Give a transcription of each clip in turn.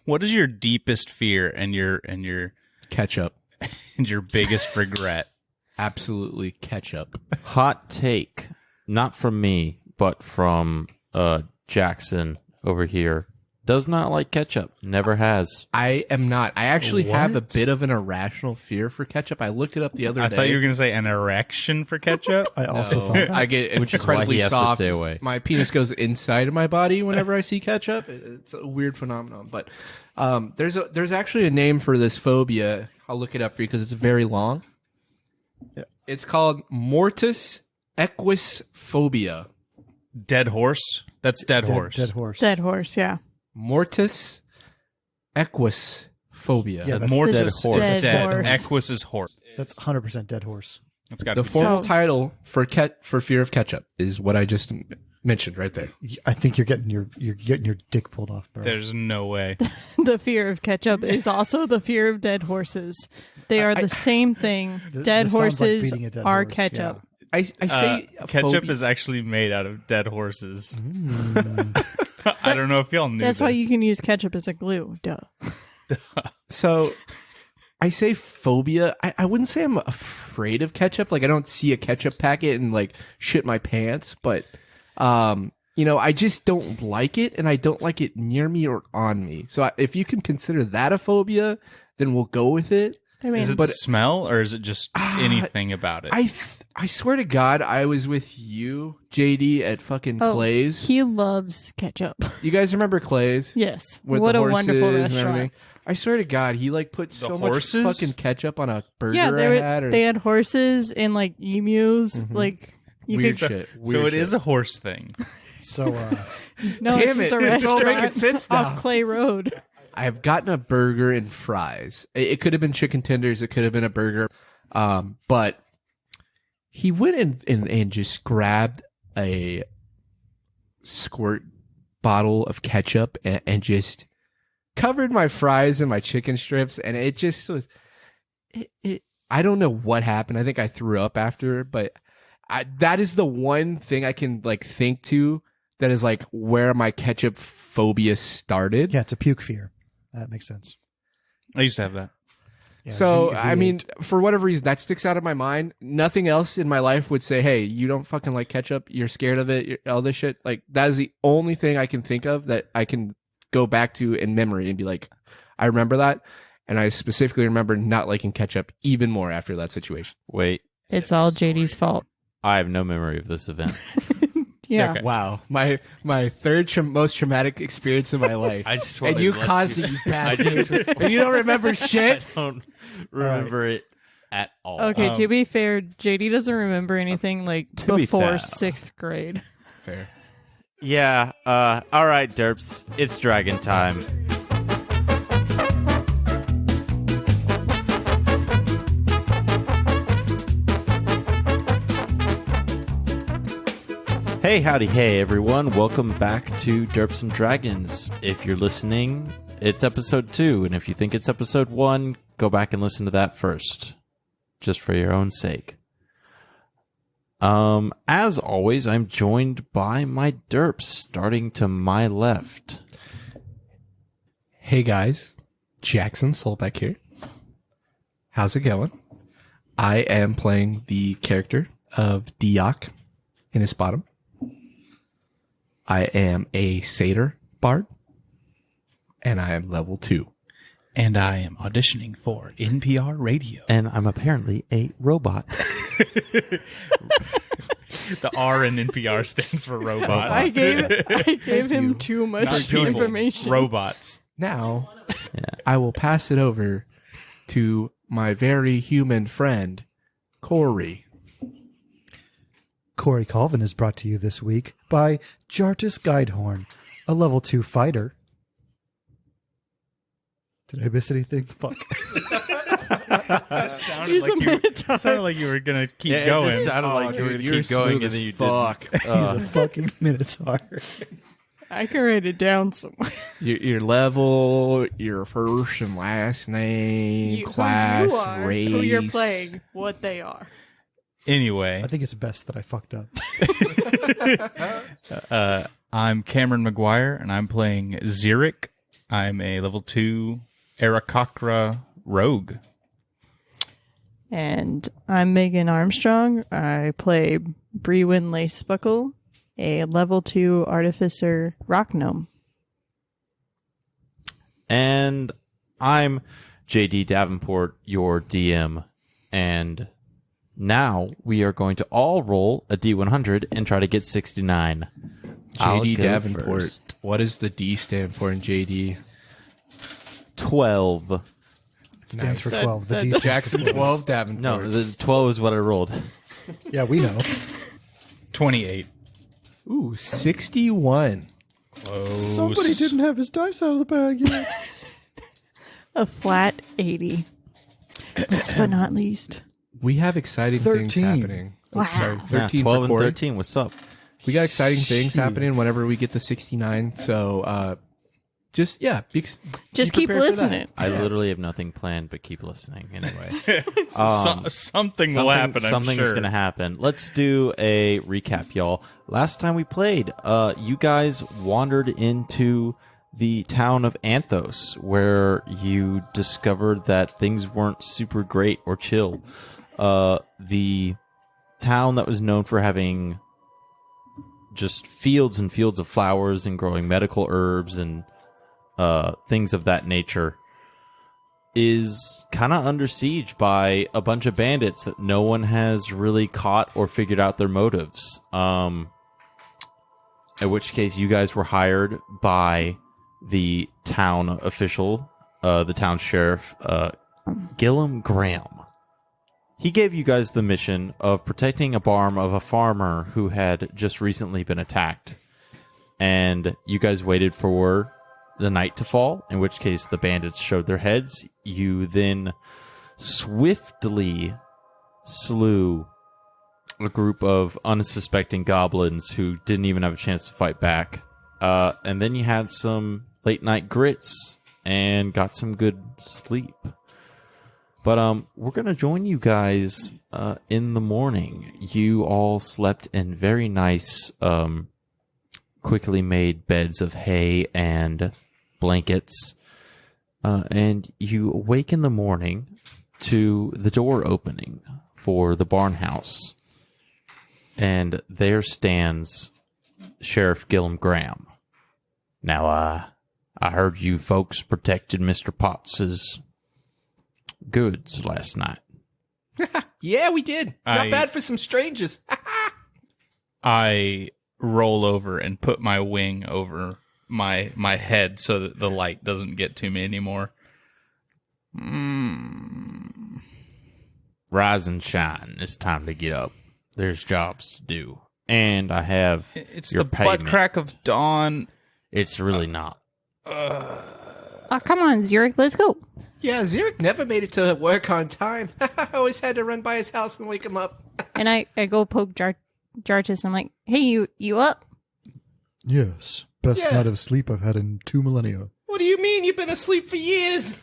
What is your deepest fear and your Ketchup. and your biggest regret? Absolutely ketchup. Hot take, not from me, but from Jackson over here. Does not like ketchup. Never has. I am not. I actually have a bit of an irrational fear for ketchup. I looked it up the other day. I thought you were going to say an erection for ketchup. I also thought that. I get Which is why incredibly he has to soft. stay away. My penis goes inside of my body whenever I see ketchup. It's a weird phenomenon. But there's actually a name for this phobia. I'll look it up for you because it's very long. Yeah. It's called mortis equus phobia. Dead horse? That's dead horse. Dead horse. Dead horse, yeah. Mortis equus phobia. Yeah, that's Mortis dead is horse. dead. Dead horse. Equus is horse. That's 100% dead horse. That's got The to be formal So- title for fear of ketchup is what I just mentioned right there. I think you're getting your dick pulled off, bro. There's no way. The fear of ketchup is also the fear of dead horses. They are the same thing. Dead this sounds like horses beating a dead are horse, ketchup. I say ketchup phobia- is actually made out of dead horses. I don't know if y'all knew That's why this. you can use ketchup as a glue. Duh. So I say phobia. I wouldn't say I'm afraid of ketchup. Like I don't see a ketchup packet and like shit my pants, but I just don't like it, and I don't like it near me or on me. So if you can consider that a phobia, then we'll go with it. I mean, Is it the smell or is it just anything about it? I swear to God, I was with you, JD, at fucking Clay's. he loves ketchup. You guys remember Clay's? Yes. With What the a horses wonderful and restaurant. everything. I swear to God, he like put so horses? much fucking ketchup on a burger Yeah, I had. Or they had horses and like emus. Mhm. Like you weird could. shit. so Weird it is shit. a horse thing. So, No, Damn it's just it, a it's all restaurant making sense now. off Clay Road. I have gotten a burger and fries. It could have been chicken tenders. It could have been a burger. But he went and just grabbed a squirt bottle of ketchup and just covered my fries and my chicken strips. And it just was, I don't know what happened. I think I threw up after, but that is the one thing I can like think to that is like where my ketchup phobia started. yeah, it's a puke fear. That makes sense. I used to have that. Yeah, So, if I you mean, ate- for whatever reason, that sticks out of my mind. Nothing else in my life would say, hey, you don't fucking like ketchup. You're scared of it. All this shit. Like, that is the only thing I can think of that I can go back to in memory and be like, I remember that. And I specifically remember not liking ketchup even more after that situation. Wait, It's all JD's fault. I have no memory of this event. Yeah. Okay. Wow. My third most traumatic experience in my life. I just And wanted you to let caused you- it, you bastard. And you don't remember shit? I don't remember it at all. Okay, to be fair, JD doesn't remember anything like to be before fair. 6th grade. Fair. Yeah. All right, Derps. It's dragon time. Hey, howdy, hey, everyone. Welcome back to Derps and Dragons. If you're listening, it's episode 2. And if you think it's episode 1, go back and listen to that first. Just for your own sake. As always, I'm joined by my derps, starting to my left. Hey guys, Jackson Solbeck here. How's it going? I am playing the character of Diok in his bottom. I am a satyr bard, and I am level 2. And I am auditioning for NPR radio. And I'm apparently a robot. The R in NPR stands for robot. I gave him too much Not people, information. Robots. Now, Yeah. I will pass it over to my very human friend, Corey. Corey Colvin is brought to you this week by Jartis Guidehorn, a level 2 fighter. Did I miss anything? Fuck. He's a minotaur. Sounded like you were gonna keep Yeah, going. It just sounded like you were going to keep going, and then you fuck. He's a fucking minotaur. I can write it down somewhere. Your level, your first and last name, class, who you are, race. who you're playing, what they are. Anyway, I think it's best that I fucked up. I'm Cameron McGuire, and I'm playing Xeric. I'm a level 2 Aarakocra rogue. And I'm Megan Armstrong. I play Brewin Lacebuckle, a level 2 artificer rock gnome. And I'm JD Davenport, your DM. And now we are going to all roll a D100 and try to get 69. I'll JD go Davenport. first. What does the D stand for in JD? 12. It stands for That- 12. The that- D stands Jackson for 12 Davenport. No, the 12 is what I rolled. Yeah, we know. 28. Ooh, 61. Somebody didn't have his dice out of the bag yet. A flat 80. Last but not least. We have exciting things 13. happening. Wow. Sorry, Yeah, 13 12 for and Corey. 13. What's up? We got exciting things happening whenever we get to 69. So, just Just be keep prepared for that. listening. I literally have nothing planned, but keep listening anyway. Something will happen, I'm Something's sure. going to happen. Let's do a recap, y'all. Last time we played, you guys wandered into the town of Anthos, where you discovered that things weren't super great or chill. The town that was known for having just fields and fields of flowers and growing medical herbs and things of that nature is kind of under siege by a bunch of bandits that no one has really caught or figured out their motives. In which case, you guys were hired by the town official, the town sheriff, Gillum Graham. He gave you guys the mission of protecting a barn of a farmer who had just recently been attacked. And you guys waited for the night to fall, in which case the bandits showed their heads. You then swiftly slew a group of unsuspecting goblins who didn't even have a chance to fight back. And then you had some late night grits and got some good sleep. But we're going to join you guys in the morning. You all slept in very nice, quickly made beds of hay and blankets. And you awake in the morning to the door opening for the barn house. And there stands Sheriff Gillum Graham. Now, I heard you folks protected Mr. Potts's goods last night. Yeah, we did. Not I- bad for some strangers. I roll over and put my wing over my head so that the light doesn't get to me anymore. Rise and shine. It's time to get up. There's jobs to do. And I have It's your the butt payment. crack of dawn. It's really not. Oh, come on, Zurich. Let's go. Yeah, Zurich never made it to work on time. I always had to run by his house and wake him up. And I go poke Jartis. And I'm like, hey, you up? Yes. Best Yeah. night of sleep I've had in 2 millennia. What do you mean? You've been asleep for years.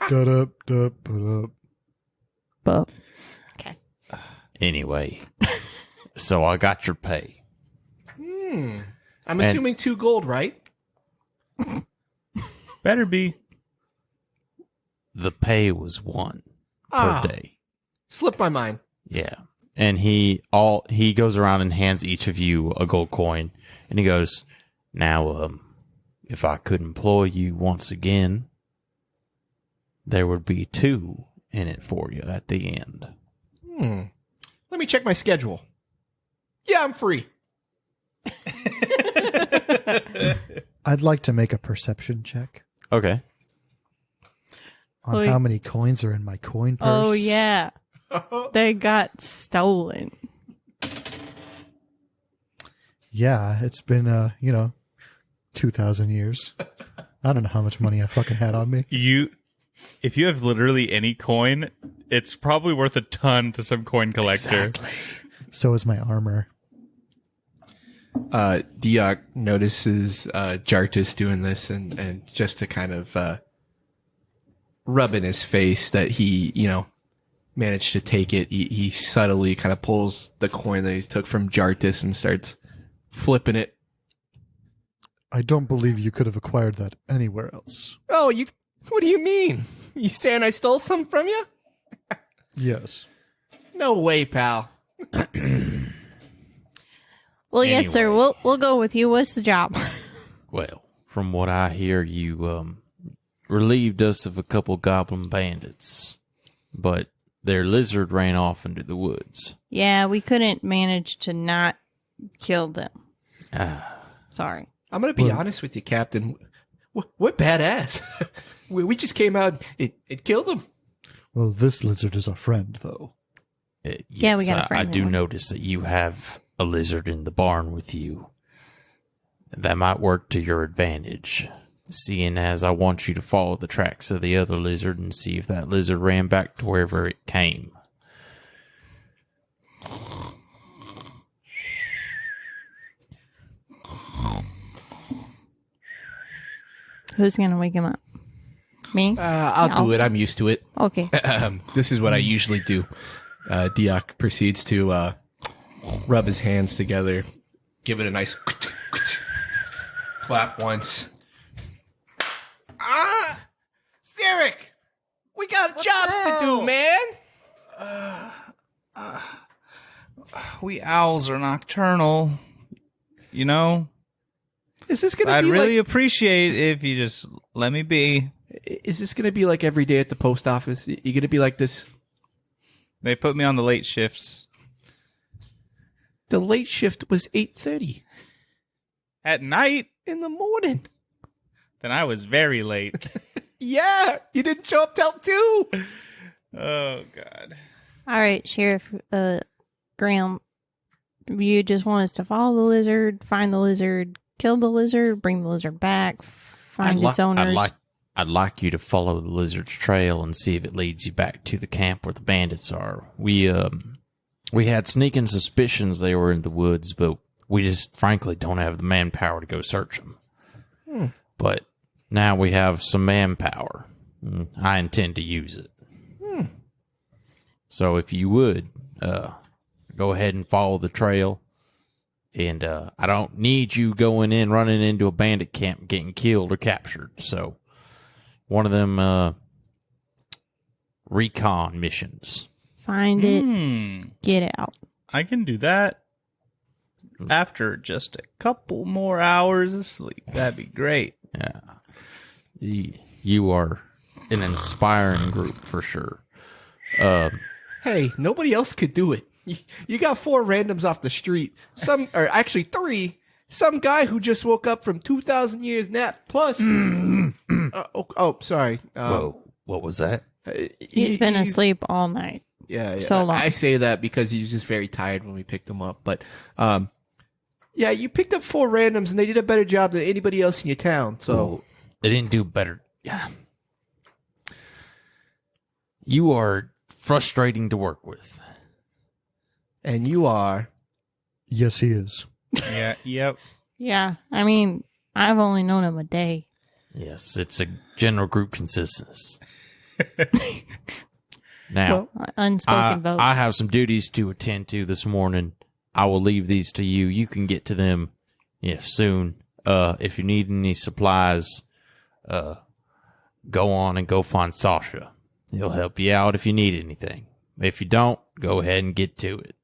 Da-da-da-ba-da. But okay. Anyway, so I got your pay. I'm assuming 2 gold, right? Better be. The pay was 1 Ah. per day. Slipped my mind. Yeah. And he goes around and hands each of you a gold coin. And he goes, now, if I could employ you once again, there would be 2 in it for you at the end. Let me check my schedule. Yeah, I'm free. I'd like to make a perception check Okay. on Oh, how many coins are in my coin purse. Oh, yeah. They got stolen. Yeah, it's been, 2,000 years. I don't know how much money I fucking had on me. If you have literally any coin, it's probably worth a ton to some coin collector. So is my armor. Diok notices Jartis doing this and just to kind of rub in his face that he, managed to take it, he subtly kind of pulls the coin that he took from Jartis and starts flipping it. I don't believe you could have acquired that anywhere else. Oh, you. What do you mean? You saying I stole some from you? Yes. No way, pal. Well, yes, sir. Anyway. We'll go with you. What's the job? Well, from what I hear, you relieved us of a couple goblin bandits, but their lizard ran off into the woods. Yeah, we couldn't manage to not kill them. Ah, Sorry. I'm going to be honest with you, Captain. We're badass. we just came out. It killed him. Well, this lizard is our friend, though. Yeah, we got a I friend do one. notice that you have a lizard in the barn with you. That might work to your advantage, seeing as I want you to follow the tracks of the other lizard and see if that lizard ran back to wherever it came. Who's going to wake him up? Me? I'll do it. I'm used to it. Okay. This is what I usually do. Diak proceeds to rub his hands together, give it a nice clap once. Zarek! We got jobs to do, man! We owls are nocturnal. You know? Is this gonna I'd be really like, appreciate if you just let me be. is this gonna be like every day at the post office? You gonna be like this? They put me on the late shifts. The late shift was 8:30 At night, in the morning. then I was very late. Yeah, you didn't show up till 2. Oh, God. All right, Sheriff Graham. You just want us to follow the lizard, find the lizard, kill the lizard, bring the lizard back, find its owners. I'd like you to follow the lizard's trail and see if it leads you back to the camp where the bandits are. We had sneaking suspicions they were in the woods, but we just frankly don't have the manpower to go search them. But now we have some manpower. I intend to use it. So if you would, go ahead and follow the trail. And I don't need you going in, running into a bandit camp, getting killed or captured. So one of them recon missions. Find it, get out. I can do that after just a couple more hours of sleep. That'd be great. Yeah. You are an inspiring group for sure. Hey, nobody else could do it. You got 4 randoms off the street. Or actually 3. Some guy who just woke up from 2,000 years nap. Plus, sorry. Whoa, what was that? He's been asleep all night. Yeah. So long. I say that because he was just very tired when we picked him up. But, yeah, you picked up 4 randoms and they did a better job than anybody else in your town. So Well, they didn't do better. Yeah. You are frustrating to work with. and you are. Yes, he is. Yeah, yep. Yeah, I mean, I've only known him a day. Yes, it's a general group consensus. Now, Unspoken vote. I have some duties to attend to this morning. I will leave these to you. You can get to them soon. If you need any supplies, go on and go find Sasha. He'll help you out if you need anything. If you don't, go ahead and get to it.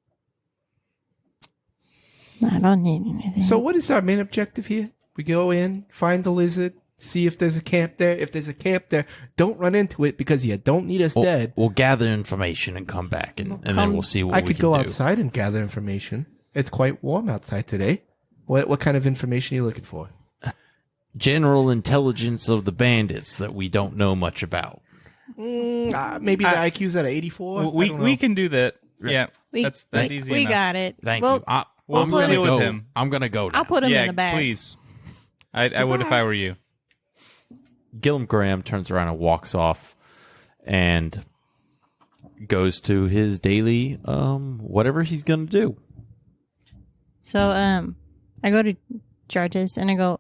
I don't need anything. So what is our main objective here? We go in, find the lizard, see if there's a camp there. If there's a camp there, don't run into it because you don't need us dead. We'll gather information and come back, and then we'll see what I we could can go do. outside and gather information. It's quite warm outside today. What kind of information are you looking for? General intelligence of the bandits that we don't know much about. Maybe the IQ's at 84. I don't know. We can do that. Yeah, that's easy We enough. got it. Thank Well, you. We'll I'm put gonna it with go. him. I'm gonna go now. I'll put him Yeah, in the bag. please. I would if I were you. Gillum Graham turns around and walks off and goes to his daily whatever he's gonna do. So, I go to Jartis and I go,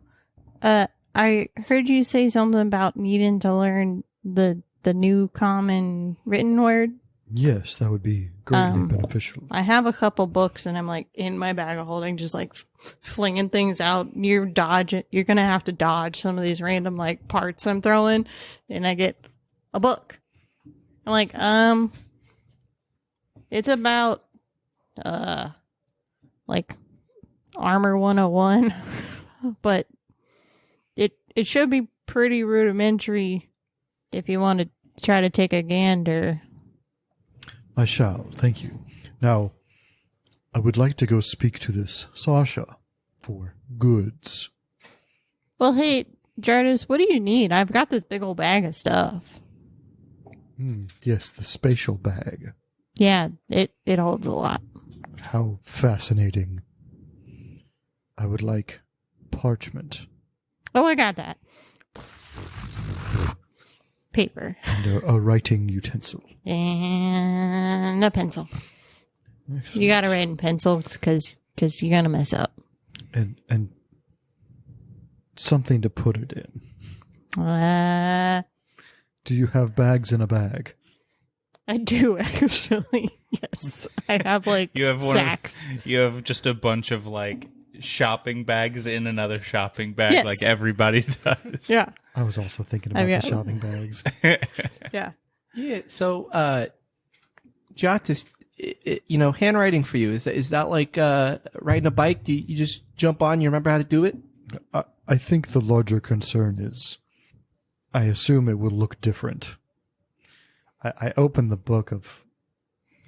I heard you say something about needing to learn the new common written word. Yes, that would be greatly beneficial. I have a couple books, and I'm like in my bag of holding, just like flinging things out. You're gonna have to dodge some of these random like parts I'm throwing, and I get a book. I'm like, it's about like Armor 101, but it should be pretty rudimentary if you want to try to take a gander. I shall, thank you. Now, I would like to go speak to this Sasha for goods. Well, hey, Jardis, what do you need? I've got this big old bag of stuff. Yes, the spatial bag. Yeah, it holds a lot. How fascinating. I would like parchment. Oh, I got that. Paper. And a writing utensil. And a pencil. Excellent. You gotta write in pencil because you're gonna mess up. And something to put it in. Do you have bags in a bag? I do, actually. Yes. I have like You have sacks. You have just a bunch of like shopping bags in another shopping bag, Yes. like everybody does. Yeah. I was also thinking about the shopping bags. Yeah. Yeah. So, Jotis, handwriting for you is that like riding a bike? Do you just jump on? You remember how to do it? I think the larger concern is, I assume it will look different. I opened the book of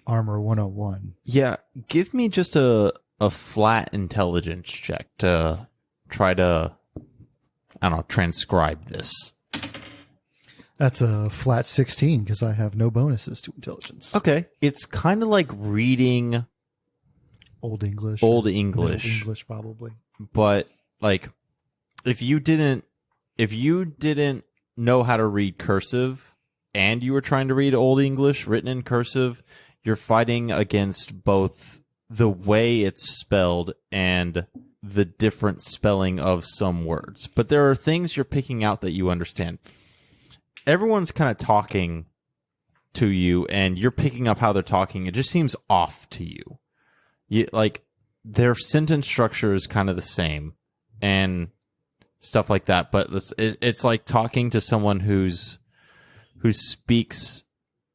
Armor 101. Yeah, give me just a flat intelligence check to try to, I don't know, transcribe this. That's a flat 16 because I have no bonuses to intelligence. Okay. It's kind of like reading Old English. Old Middle English, English, probably. but like if you didn't know how to read cursive and you were trying to read Old English written in cursive, you're fighting against both the way it's spelled and the different spelling of some words. But there are things you're picking out that you understand. Everyone's kind of talking to you and you're picking up how they're talking. It just seems off to you. Like their sentence structure is kind of the same and stuff like that. But it's like talking to someone who speaks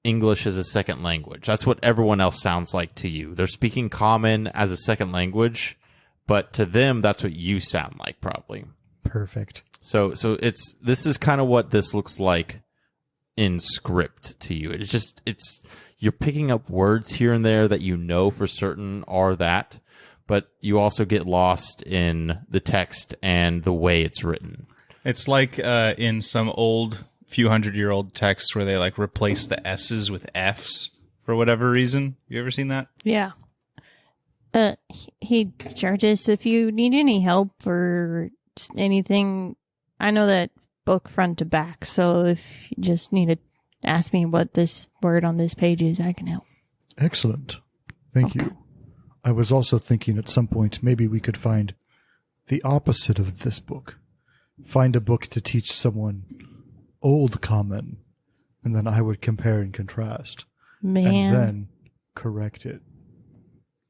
English as a second language. That's what everyone else sounds like to you. They're speaking Common as a second language, but to them, that's what you sound like probably. Perfect. So this is kind of what this looks like in script to you. It's you're picking up words here and there that you know for certain are that, but you also get lost in the text and the way it's written. It's like in some old few 100-year-old texts where they like replace the S's with F's for whatever reason. You ever seen that? Yeah. Hey, Jarvis, if you need any help or just anything, I know that book front to back, so if you just need to ask me what this word on this page is, I can help. Excellent. Thank you. I was also thinking at some point maybe we could find the opposite of this book. Find a book to teach someone Old Common, and then I would compare and contrast. Man. And then correct it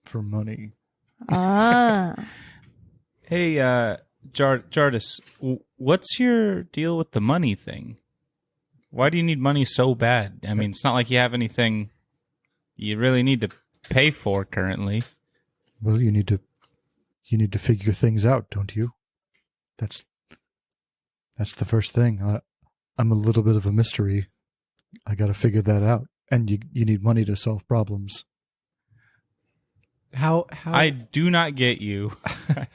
for money. Ah. Hey, Jardis, what's your deal with the money thing? Why do you need money so bad? I mean, it's not like you have anything you really need to pay for currently. Well, you need to figure things out, don't you? That's the first thing. I'm a little bit of a mystery. I got to figure that out. And you need money to solve problems. How I do not get you.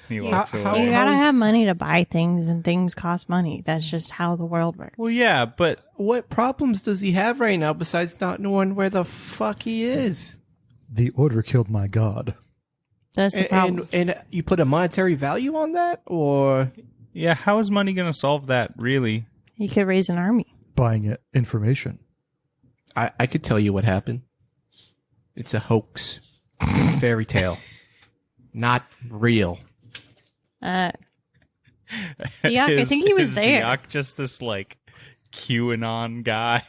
He walks away. You gotta have money to buy things, and things cost money. That's just how the world works. Well, yeah, but what problems does he have right now besides not knowing where the fuck he is? The order killed my god. That's the problem. And you put a monetary value on that, or yeah, how is money going to solve that, really? You could raise an army. Buying it, information. I could tell you what happened. It's a hoax. Fairy tale. Not real. Diak, I think he was is there. Diak just this, like, QAnon guy?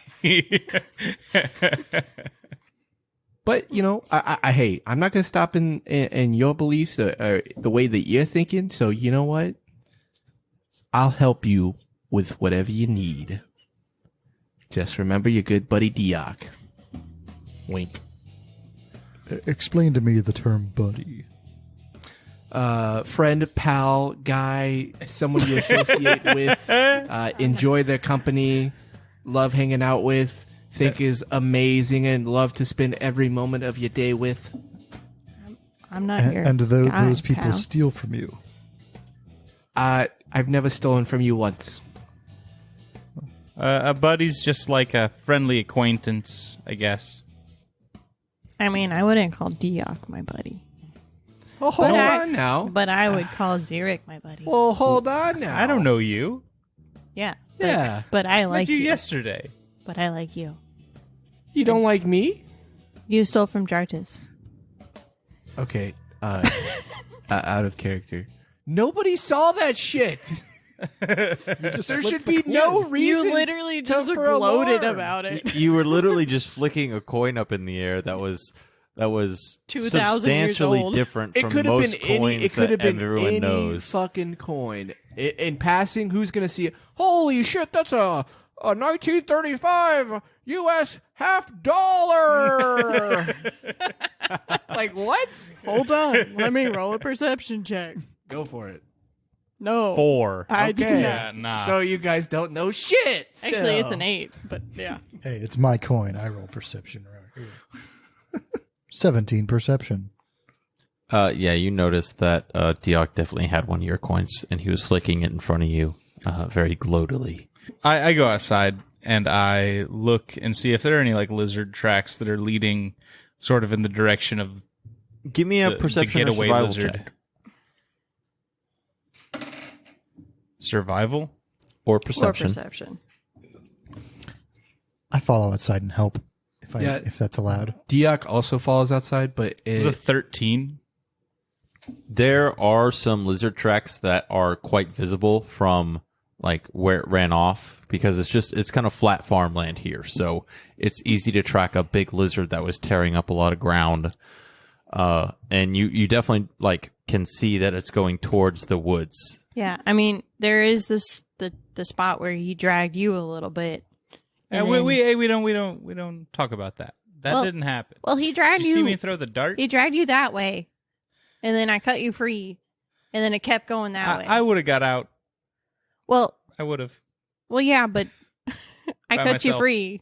But you know, hey, I'm not gonna stop in your beliefs or the way that you're thinking. So you know what? I'll help you with whatever you need. Just remember your good buddy Dioc. Wink. Explain to me the term buddy. Friend, pal, guy, someone you associate with, enjoy their company, love hanging out with, think is amazing, and love to spend every moment of your day with. I'm not here. And those people pal. steal from you. I've never stolen from you once. A buddy's just like a friendly acquaintance, I guess. I mean, I wouldn't call Dioc my buddy. Well, hold But on now. But I would call Xeric my buddy. Well, hold on now. I don't know you. Yeah. Yeah. But I I like met you you. yesterday. But I like you. You don't like me? You stole from Jartis. Okay. Out of character. Nobody saw that shit. There should be no reason. You literally just for gloated alarm. about it. You were literally just flicking a coin up in the air that was 2,000 years substantially old. different It from could have most been any. coins It could have that been everyone any knows. fucking coin. In passing, who's gonna see it? Holy shit! That's a 1935 U.S. $50. Like what? Hold on. Let me roll a perception check. Go for it. No. 4. I do Okay. not. Yeah, nah. So you guys don't know shit. Actually, it's still. an 8. But yeah. Hey, it's my coin. I roll perception around here. 17 perception. Yeah, you noticed that Dioc definitely had one of your coins, and he was flicking it in front of you very gloatily. I go outside and I look and see if there are any like lizard tracks that are leading sort of in the direction of Give me a the perception or getaway survival lizard. check. Survival? Or Or perception. perception. I follow outside and help Yeah. if that's allowed. Dioc also falls outside, but It was a 13. There are some lizard tracks that are quite visible from like where it ran off, because it's kind of flat farmland here, so it's easy to track a big lizard that was tearing up a lot of ground. And you definitely like can see that it's going towards the woods. Yeah. I mean, there is the spot where he dragged you a little bit. And then- We don't talk about that. That Well, didn't happen. Well, he Did dragged you see you. me throw the dart? He dragged you that way, and then I cut you free, and then it kept going that way. I would have got out. Well, I would have. yeah, but I By cut you myself. free,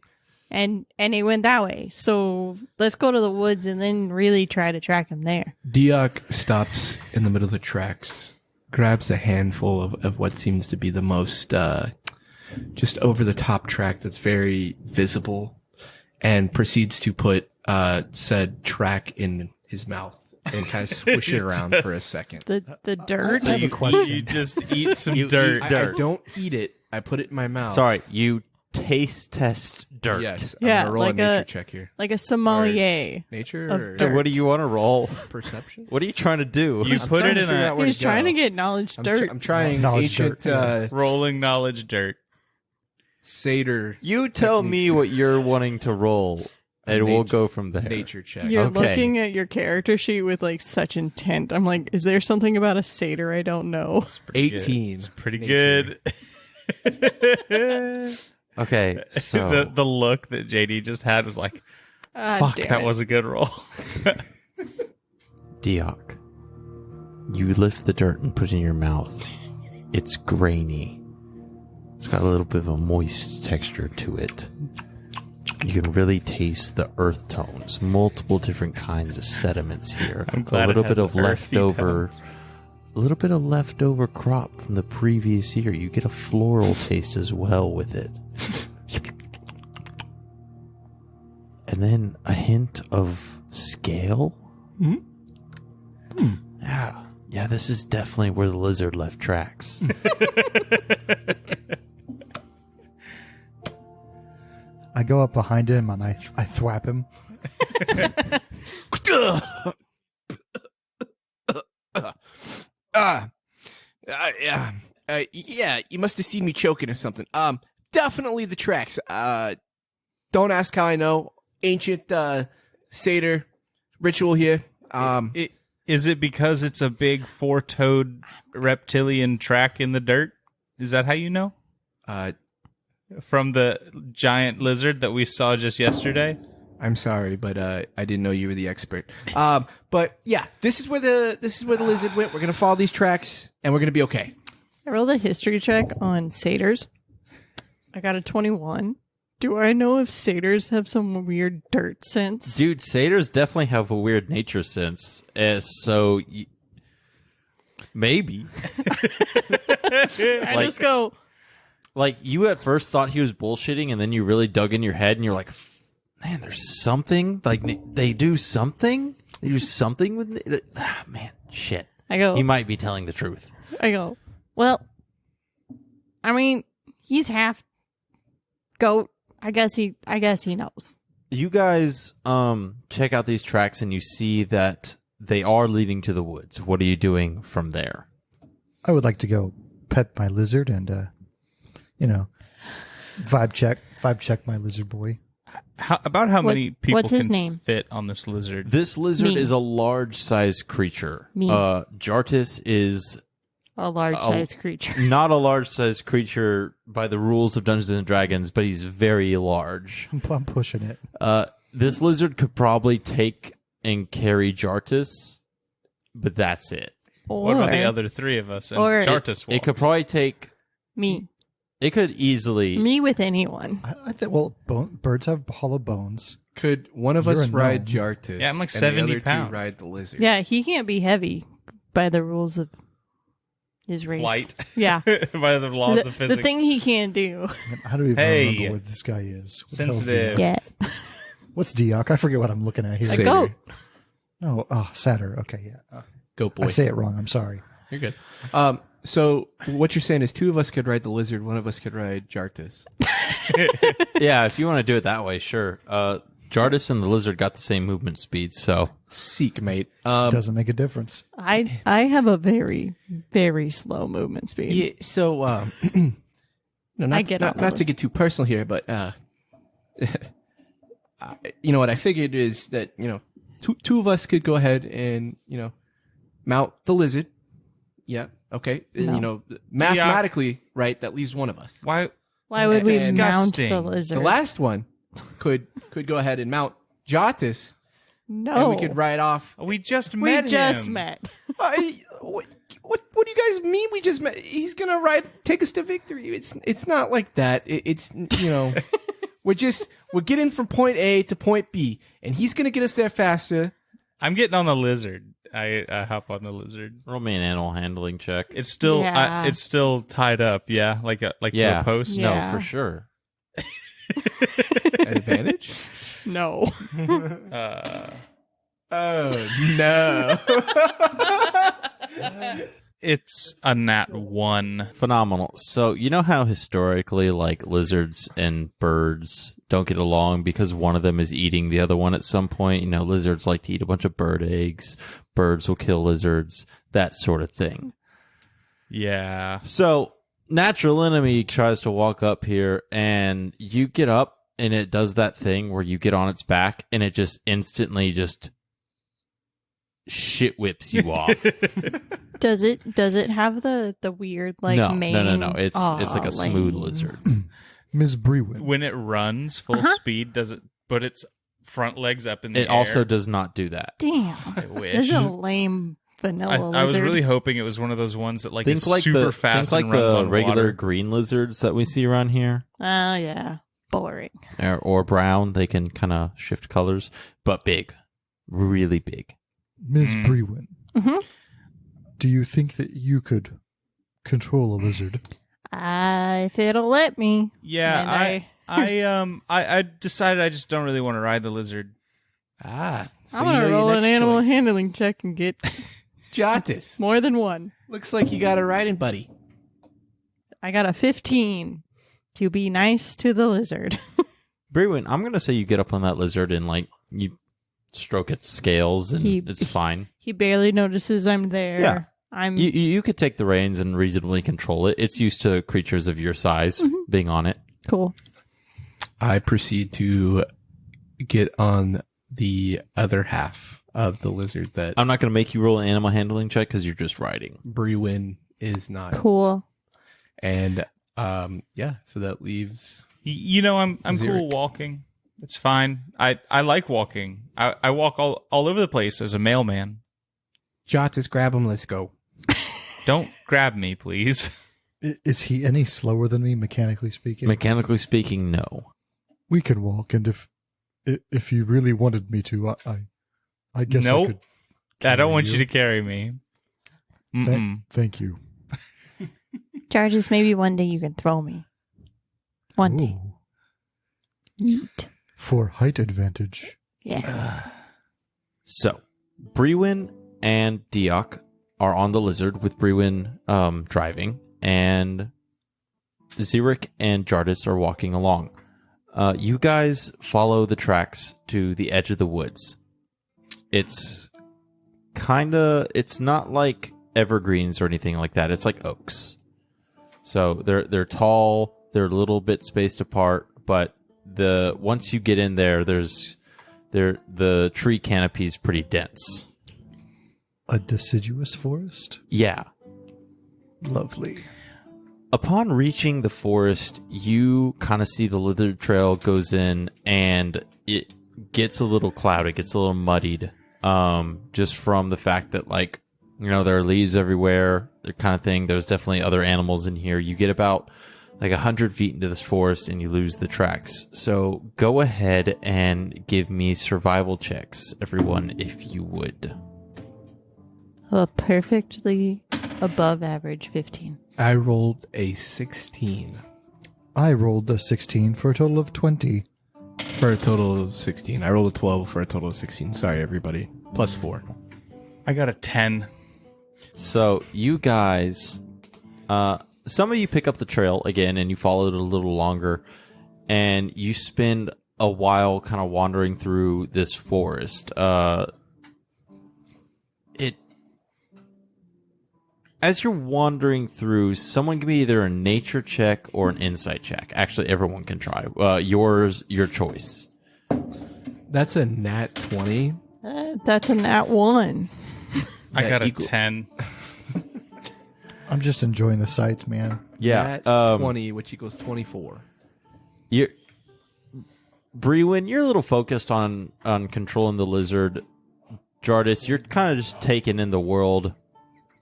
and it went that way. So let's go to the woods and then really try to track him there. Dioc stops in the middle of the tracks, grabs a handful of what seems to be the most just over the top track that's very visible, and proceeds to put said track in his mouth and kind of swish it around for a second. The dirt. I have a question. You just eat some You dirt. eat I don't eat it. I put it in my mouth. Sorry, you taste test dirt. Yes. Yeah, I'm gonna roll like a nature a- check here. Like a sommelier. Nature Of or dirt. So what do you want to roll? perception? What are you trying to do? You put trying it to in figure out a where He's to trying go. to get knowledge I'm, dirt. I'm trying Knowledge ancient dirt, rolling knowledge dirt. satyr You tell me what you're wanting to roll, and we'll Nature- go from there. nature check. You're Okay. looking at your character sheet with like such intent. I'm like, is there something about a satyr I don't know? Pretty good. 18. It's pretty Nature. good. Okay, so the look that JD just had was like, fuck, Damn that it. was a good roll. Dioc, you lift the dirt and put it in your mouth. It's grainy. It's got a little bit of a moist texture to it. You can really taste the earth tones, multiple different kinds of sediments here. I'm glad a little it has bit of earthy leftover, tones. a little bit of leftover crop from the previous year. You get a floral taste as well with it. And then a hint of scale. Yeah, this is definitely where the lizard left tracks. I go up behind him and I thwap him. Yeah, you must have seen me choking or something. Definitely the tracks. Don't ask how I know. Ancient satyr ritual here. Is it because it's a big 4-toed reptilian track in the dirt? Is that how you know? From the giant lizard that we saw just yesterday? I'm sorry, but I didn't know you were the expert. But yeah, this is where the lizard went. We're gonna follow these tracks, and we're gonna be okay. I rolled a history check on satyrs. I got a 21. Do I know if satyrs have some weird dirt sense? Dude, satyrs definitely have a weird nature sense. Maybe. I just go, Like, you at first thought he was bullshitting, and then you really dug in your head, and you're like, man, there's something. Like, they do something? They do something with... man, shit. I go, He might be telling the truth. I go, well, I mean, he's half goat. I guess he knows. You guys check out these tracks, and you see that they are leading to the woods. What are you doing from there? I would like to go pet my lizard and, vibe check my lizard boy. How many people what's his can name? fit on this lizard? This lizard Me. is a large-sized creature. Me. Jartis is A large-sized creature. not a large-sized creature by the rules of Dungeons and Dragons, but he's very large. I'm pushing it. This lizard could probably take and carry Jartis, but that's it. What about the other three of us? And or- Jartis It could probably take... Me. It could easily... Me with anyone. I think, well, birds have hollow bones. Could one of You're us a ride gnome. Jartis? Yeah, I'm like and 70 the other pounds. Two ride the lizard. Yeah, he can't be heavy by the rules of his race. Flight. Yeah. By the laws of physics. The thing he can't do. How do we even Hey. remember what this guy is? What the hell's Sensitive. Deoc? Yeah. What's Deoc? I forget what I'm looking at here. A Satyr. goat. Oh, Satyr. Okay, yeah. Goat boy. I say it wrong. I'm sorry. You're good. So what you're saying is two of us could ride the lizard, one of us could ride Jartis. Yeah, if you want to do it that way, sure. Jartis and the lizard got the same movement speed, so... Seek, mate. Doesn't make a difference. I have a very, very slow movement speed. Yeah, so not, I get not, on not the to get too personal here, but you know what I figured is that two of us could go ahead and mount the lizard. Yeah, okay. And, No. mathematically, right? That leaves one of us. Why? Why would we Disgusting. mount the lizard? The last one could go ahead and mount Jartis, no. and we could ride off. We just We met just him. met. What do you guys mean? We just met? He's gonna take us to victory. It's not like that. It's we're getting from point A to point B, and he's gonna get us there faster. I'm getting on the lizard. I hop on the lizard. Roll me an animal handling check. It's still Yeah. it's still tied up. Yeah, like to a post. Yeah. No, for sure. Advantage? No. Oh no! It's a nat 1. Phenomenal. So, you know how historically, like, lizards and birds don't get along because one of them is eating the other one at some point? You know, lizards like to eat a bunch of bird eggs. Birds will kill lizards. That sort of thing. Yeah. So, natural enemy tries to walk up here, and you get up, and it does that thing where you get on its back, and it just instantly just shit whips you off. Does it have the weird no, mane? no. It's like a smooth lame. lizard. Ms. Brewin. When it runs full speed, does it put its front legs up in the It air? also does not do that. Damn. I This wish. is a lame vanilla I was lizard. really hoping it was one of those ones that Think is like super the fast think and like runs the on regular water. green lizards that we see around here, Oh, yeah. Boring. or brown. They can kind of shift colors, but big, really big. Ms. Brewin. Mhm. Do you think that you could control a lizard? If it'll let me. Yeah, And I decided I just don't really want to ride the lizard. So I'm going to roll an animal handling check and get Jartis. more than one. Looks like you got a riding buddy. I got a 15 to be nice to the lizard. Brewin, I'm gonna say you get up on that lizard and like you stroke its scales, and it's fine. He barely notices I'm there. Yeah. I'm You could take the reins and reasonably control it. It's used to creatures of your size being on it. cool. I proceed to get on the other half of the lizard that I'm not going to make you roll an animal handling check because you're just riding. Brewin is not. Cool. And so that leaves. I'm cool Zurich. walking. It's fine. I like walking. I walk all over the place as a mailman. Jot, just grab him. Let's go. Don't grab me, please. Is he any slower than me, mechanically speaking? Mechanically speaking, no. We can walk, and if you really wanted me to, I guess I Nope. could. I don't carry want you to carry me. Thank you. Charges, maybe one day you can throw me. One day. Ooh, Neat. for height advantage. Yeah. So, Brewin and Diok are on the lizard with Brewin driving, and Zurich and Jardis are walking along. You guys follow the tracks to the edge of the woods. It's not like evergreens or anything like that. It's like oaks. So they're tall, they're a little bit spaced apart, but once you get in there, the tree canopy is pretty dense. A deciduous forest? Yeah. Lovely. Upon reaching the forest, you kind of see the lizard trail goes in, and it gets a little cloudy, gets a little muddied, just from the fact that, there are leaves everywhere, that kind of thing. There's definitely other animals in here. You get about 100 feet into this forest, and you lose the tracks. So go ahead and give me survival checks, everyone, if you would. A perfectly above average 15. I rolled a 16 I rolled a 16 for a total of 20. for a total of 16. I rolled a 12 for a total of 16. Sorry, everybody. Plus 4. I got a 10. So you guys, some of you pick up the trail again, and you follow it a little longer, and you spend a while kind of wandering through this forest. As you're wandering through, someone give me either a nature check or an insight check. Actually, everyone can try. Your choice. That's a nat 20. That's a nat 1. I That got a equal- 10. I'm just enjoying the sights, man. Yeah. Nat 20, which equals 24. Brewin, you're a little focused on controlling the lizard. Jardis, you're kind of just taking in the world.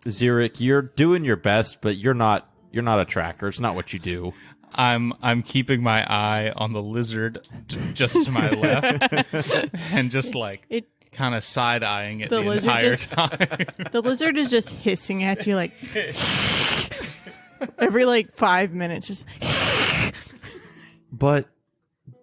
Zurich, you're doing your best, but you're not a tracker. It's not what you do. I'm keeping my eye on the lizard just to my left, and just kind of side eyeing it The the lizard entire just- time. The lizard is just hissing at you every 5 minutes. Just But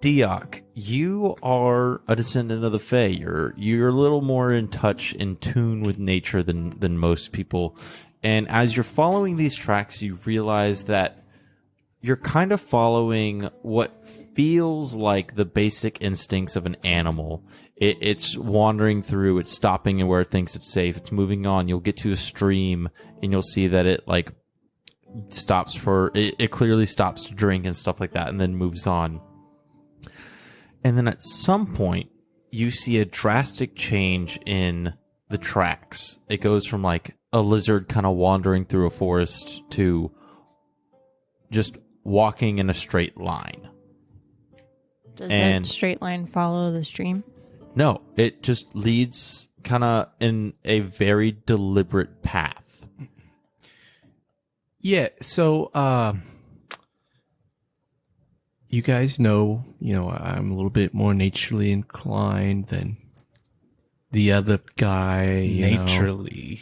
Diok, you are a descendant of the Fae. You're a little more in tune with nature than most people. And as you're following these tracks, you realize that you're kind of following what feels like the basic instincts of an animal. It's wandering through, it's stopping where it thinks it's safe, it's moving on. You'll get to a stream, and you'll see that it stops it clearly stops to drink and stuff like that, and then moves on. And then at some point, you see a drastic change in the tracks. It goes from a lizard kind of wandering through a forest to just walking in a straight line. does And- that straight line follow the stream? No, it just leads kind of in a very deliberate path. Yeah, so you guys know, I'm a little bit more naturally inclined than the other guy. Naturally.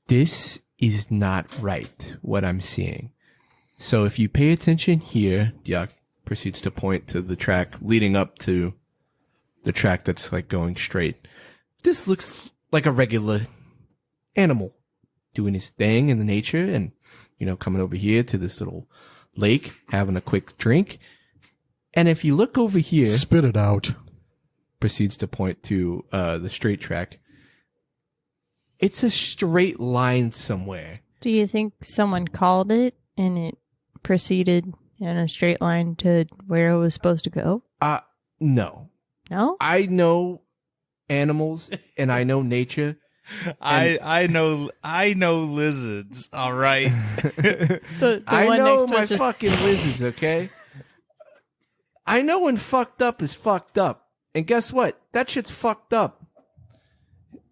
This is not right, what I'm seeing. So if you pay attention here, Diak proceeds to point to the track leading up to the track that's going straight. This looks like a regular animal doing his thing in the nature and, coming over here to this little lake, having a quick drink. And if you look over here, Spit it out. proceeds to point to the straight track. It's a straight line somewhere. Do you think someone called it and it proceeded in a straight line to where it was supposed to go? No. No? I know animals and I know nature. I know lizards. All right. The I one know next to my us just fucking lizards, okay? I know when fucked up is fucked up. And guess what? That shit's fucked up.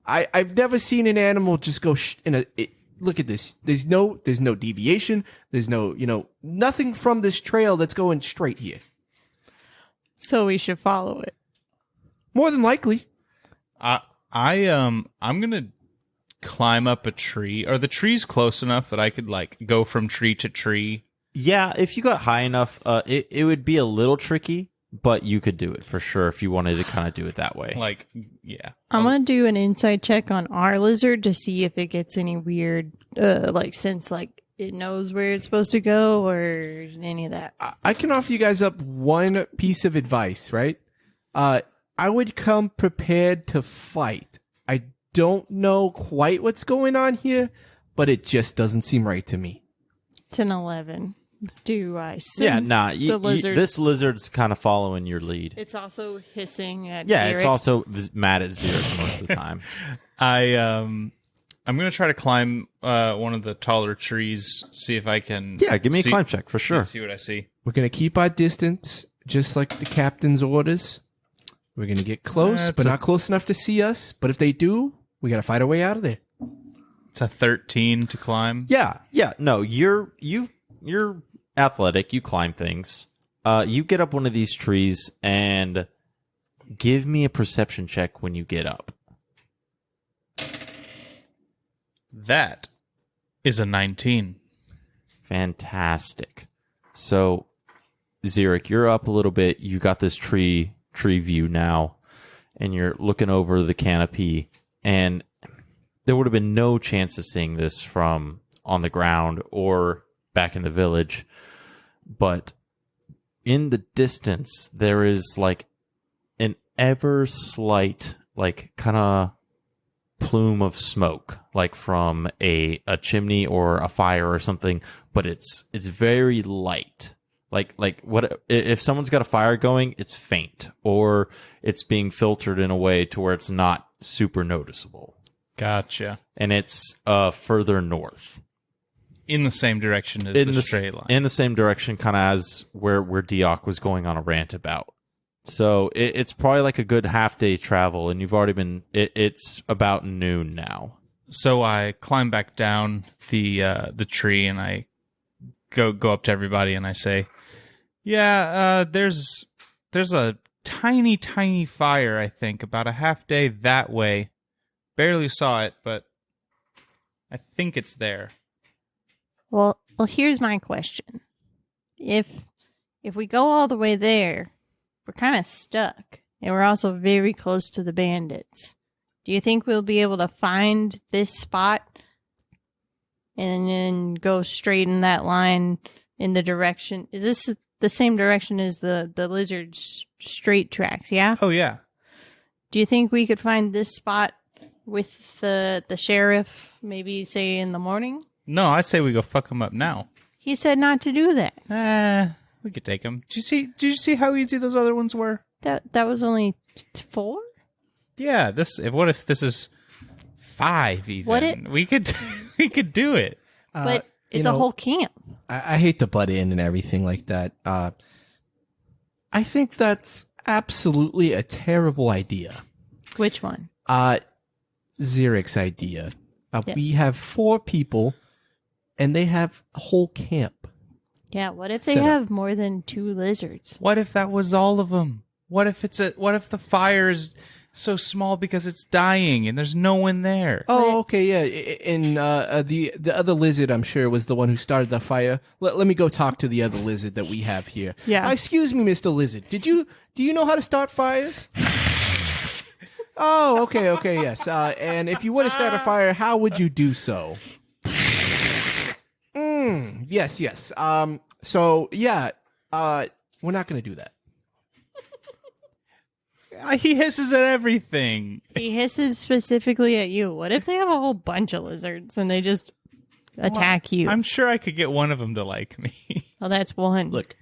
I've never seen an animal just go look at this. There's no deviation. There's no, nothing from this trail that's going straight here. So we should follow it. More than likely. I'm gonna climb up a tree. Are the trees close enough that I could like go from tree to tree? Yeah, if you got high enough, it would be a little tricky, but you could do it for sure if you wanted to kind of do it that way. Like, yeah. I'm going to do an insight check on our lizard to see if it gets any weird, since it knows where it's supposed to go or any of that. I can offer you guys up one piece of advice, right? I would come prepared to fight. I don't know quite what's going on here, but it just doesn't seem right to me. It's an 11. Do I sense Yeah, nah. the lizard? This lizard's kind of following your lead. It's also hissing at Yeah, Derek. it's also mad at Xeric most of the time. I'm gonna try to climb one of the taller trees. See if I can. Yeah, give me a see- climb check for sure. See what I see. We're going to keep our distance, just like the captain's orders. We're going to get close, That's but a- not close enough to see us. But if they do, we got to fight our way out of there. It's a 13 to climb. Yeah. No, you're athletic. You climb things. You get up one of these trees and give me a perception check when you get up. That is a 19. Fantastic. So, Xeric, you're up a little bit. You got this tree view now, and you're looking over the canopy, and there would have been no chance of seeing this from on the ground or back in the village. But in the distance, there is like an ever slight, like kind of plume of smoke, like from a chimney or a fire or something, but it's very light. Like what if someone's got a fire going, it's faint, or it's being filtered in a way to where it's not super noticeable. Gotcha. And it's further north. In the same direction as the straight line. In the same direction, kind of as where Dioc was going on a rant about. So it's probably like a good half-day travel, and you've already been... It's about noon now. So I climb back down the tree, and I go up to everybody, and I say, "Yeah, there's a tiny fire, I think, about a half day that way. Barely saw it, but I think it's there." Well, here's my question. If we go all the way there, we're kind of stuck, and we're also very close to the bandits. Do you think we'll be able to find this spot and then go straight in that line in the direction? Is this the same direction as the lizard's straight tracks, yeah? Oh, yeah. Do you think we could find this spot with the sheriff, maybe, say, in the morning? No, I say we go fuck him up now. He said not to do that. We could take him. Did you see how easy those other ones were? That was only 4? Yeah, what if this is 5 even? We could do it. But it's a whole camp. I hate to butt in and everything like that. I think that's absolutely a terrible idea. Which one? Xeric's idea. Yes. We have 4 people, and they have a whole camp. Yeah, what if they Set up. have more than 2 lizards? What if that was all of them? What if the fire is so small because it's dying and there's no one there? Oh, okay, yeah. And the other lizard, I'm sure, was the one who started the fire. Let me go talk to the other lizard that we have here. Yeah. Excuse me, Mr. Lizard. Do you know how to start fires? Oh, okay, yes. And if you were to start a fire, how would you do so? Yes. So yeah, we're not gonna do that. He hisses at everything. He hisses specifically at you. What if they have a whole bunch of lizards and they just attack you? I'm sure I could get one of them to like me. Oh, that's one. Look,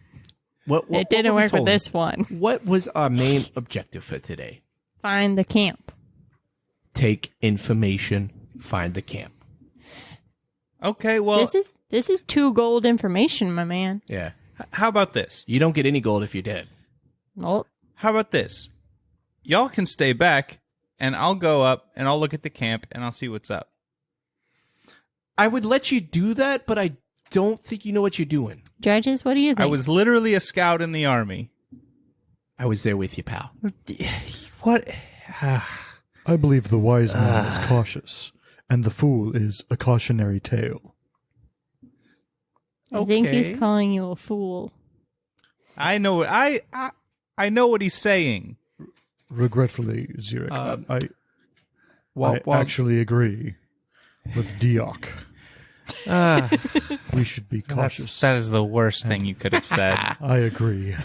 It didn't were we work with told? this one. What was our main objective for today? Find the camp. Take information, find the camp. Okay, well, This is 2 gold information, my man. Yeah. how about this? You don't get any gold if you're dead. Well, How about this? Y'all can stay back, and I'll go up, and I'll look at the camp, and I'll see what's up. I would let you do that, but I don't think you know what you're doing. judges, what do you think? I was literally a scout in the army. I was there with you, pal. What? I believe the wise man is cautious, and the fool is a cautionary tale. I think he's Okay. calling you a fool. I know. I know what he's saying. Regretfully, Zurich, I Well, actually agree with Diok. We should be cautious. That is the worst thing you could have said. I agree.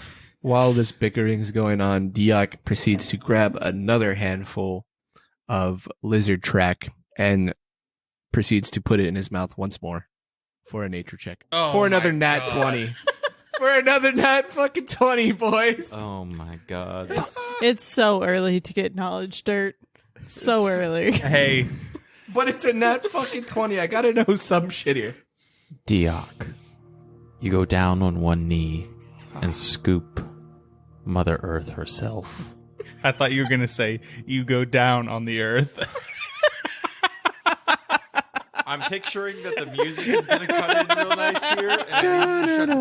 while this bickering's going on, Diok proceeds to grab another handful of lizard track and proceeds to put it in his mouth once more for a nature check. Oh for another my nat God. 20. For another nat fucking 20, boys. Oh my god. It's so early to get knowledge dirt. So early. Hey, But it's a nat fucking 20. I gotta know some shit here. Diok, you go down on one knee and scoop Mother Earth herself. I thought you were gonna say you go down on the earth. I'm picturing that the music is going to cut in real nice here, and I need you to shut the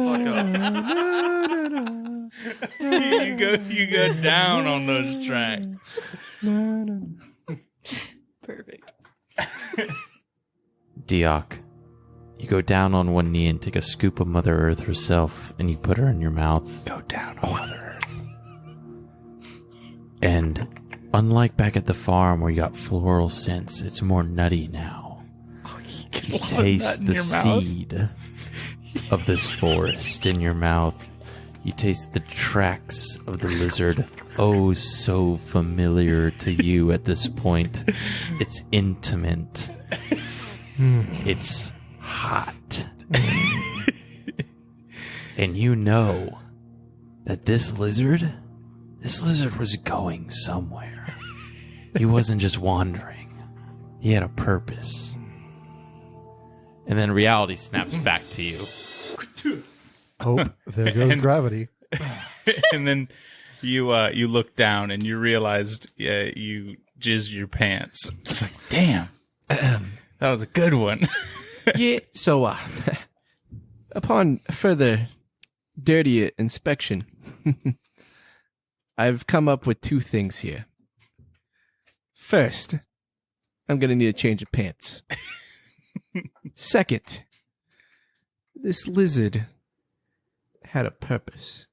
fuck up. you go down on those tracks. Perfect. Diok, you go down on one knee and take a scoop of Mother Earth herself, and you put her in your mouth. Go down on Mother Earth. And unlike back at the farm where you got floral scents, it's more nutty now. You taste the seed of this forest in your mouth. You taste the tracks of the lizard, oh so familiar to you at this point. It's intimate. It's hot. And you know that this lizard was going somewhere. He wasn't just wandering. He had a purpose. And then reality snaps back to you. Hope. There goes gravity. And then you look down and you realized you jizzed your pants. It's like, damn, that was a good one. Yeah, so upon further dirty inspection, I've come up with 2 things here. First, I'm going to need a change of pants. Second, this lizard had a purpose.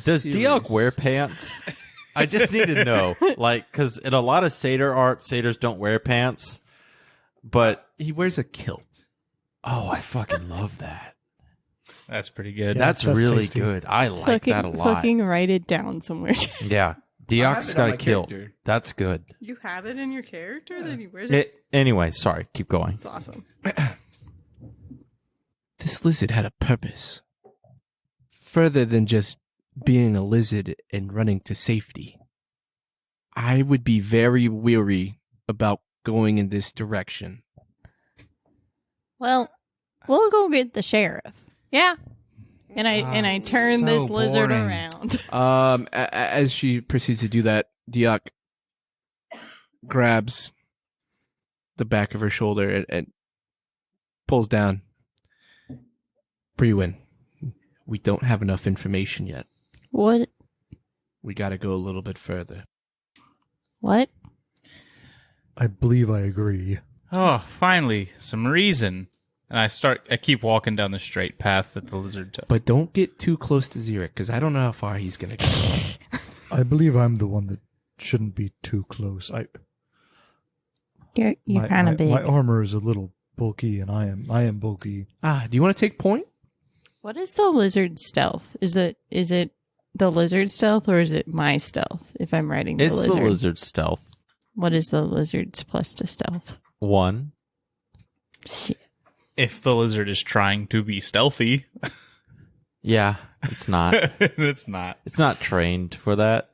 Does Diok wear pants? I just need to know. Like, because in a lot of satyr art, satyrs don't wear pants. But, He wears a kilt. oh, I fucking love that. That's pretty good. Yeah. That's that's really tasty. good. I like that a lot. Fucking write it down somewhere. Yeah. Diok's got a kilt. That's good. You have it in your character? Then you wear it? Anyway, sorry. Keep going. It's awesome. This lizard had a purpose. Further than just being a lizard and running to safety. I would be very weary about going in this direction. Well, we'll go get the sheriff. Yeah. And I turn so this lizard boring. around. As she proceeds to do that, Diok grabs the back of her shoulder and pulls down. Brewin, we don't have enough information yet. What? We got to go a little bit further. What? I believe I agree. Oh, finally, some reason. And I keep walking down the straight path that the lizard took. But don't get too close to Xeric, because I don't know how far he's going to go. I believe I'm the one that shouldn't be too close. You're kind of big. My armor is a little bulky, and I am bulky. Do you want to take point? What is the lizard stealth? Is it the lizard stealth or is it my stealth? If I'm writing the It's lizard, the lizard stealth. what is the lizard's plus to stealth? 1. Shit. If the lizard is trying to be stealthy, Yeah, it's not. It's not. It's not trained for that.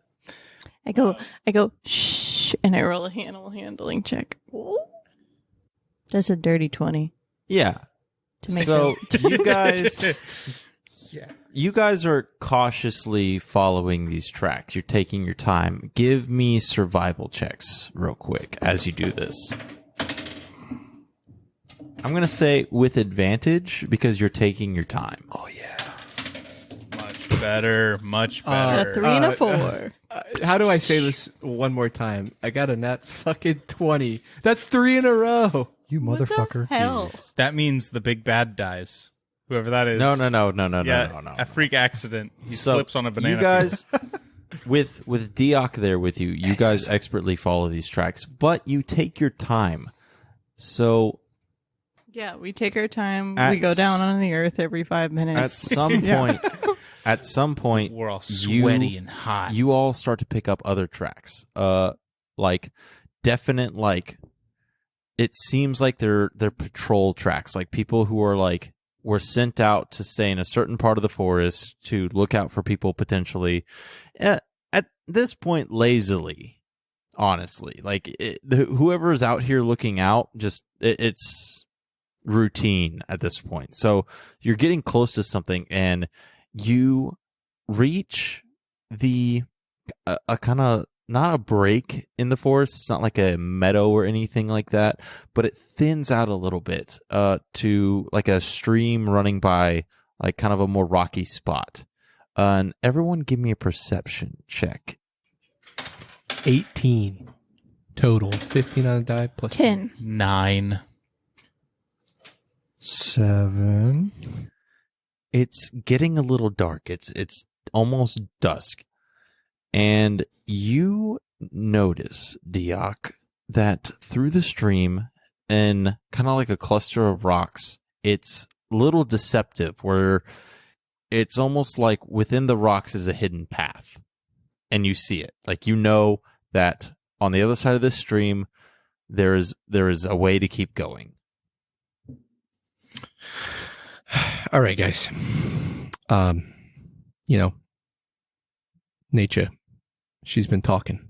I go, shh, and I roll a animal handling check. That's a dirty 20. Yeah. To make So that- you guys are cautiously following these tracks. You're taking your time. Give me survival checks real quick as you do this. I'm going to say with advantage because you're taking your time. Oh yeah. Much better. Much better. A 3 and a 4. How do I say this one more time? I got a nat fucking 20. That's 3 in a row. You motherfucker. Hell. That means the big bad dies. Whoever that is. No. Yeah, a freak accident. He slips on a banana. You guys, with Diok there with you, you guys expertly follow these tracks, but you take your time. So Yeah, we take our time. At We go down on the earth every 5 minutes. at some point, We're all sweaty and hot. you all start to pick up other tracks. Like definite, like it seems like they're patrol tracks, like people who are like were sent out to stay in a certain part of the forest to look out for people potentially. At this point, lazily, honestly, like whoever is out here looking out, just it's routine at this point. So you're getting close to something, and you reach a kind of not a break in the forest. It's not like a meadow or anything like that, but it thins out a little bit to like a stream running by like kind of a more rocky spot. And everyone give me a perception check. 18 total. 15 on the die plus 10. 9. 7. It's getting a little dark. It's almost dusk. And you notice, Diok, that through the stream and kind of like a cluster of rocks, it's a little deceptive where it's almost like within the rocks is a hidden path. And you see it. Like you know that on the other side of this stream, there is a way to keep going. All right, guys. Nature. She's been talking.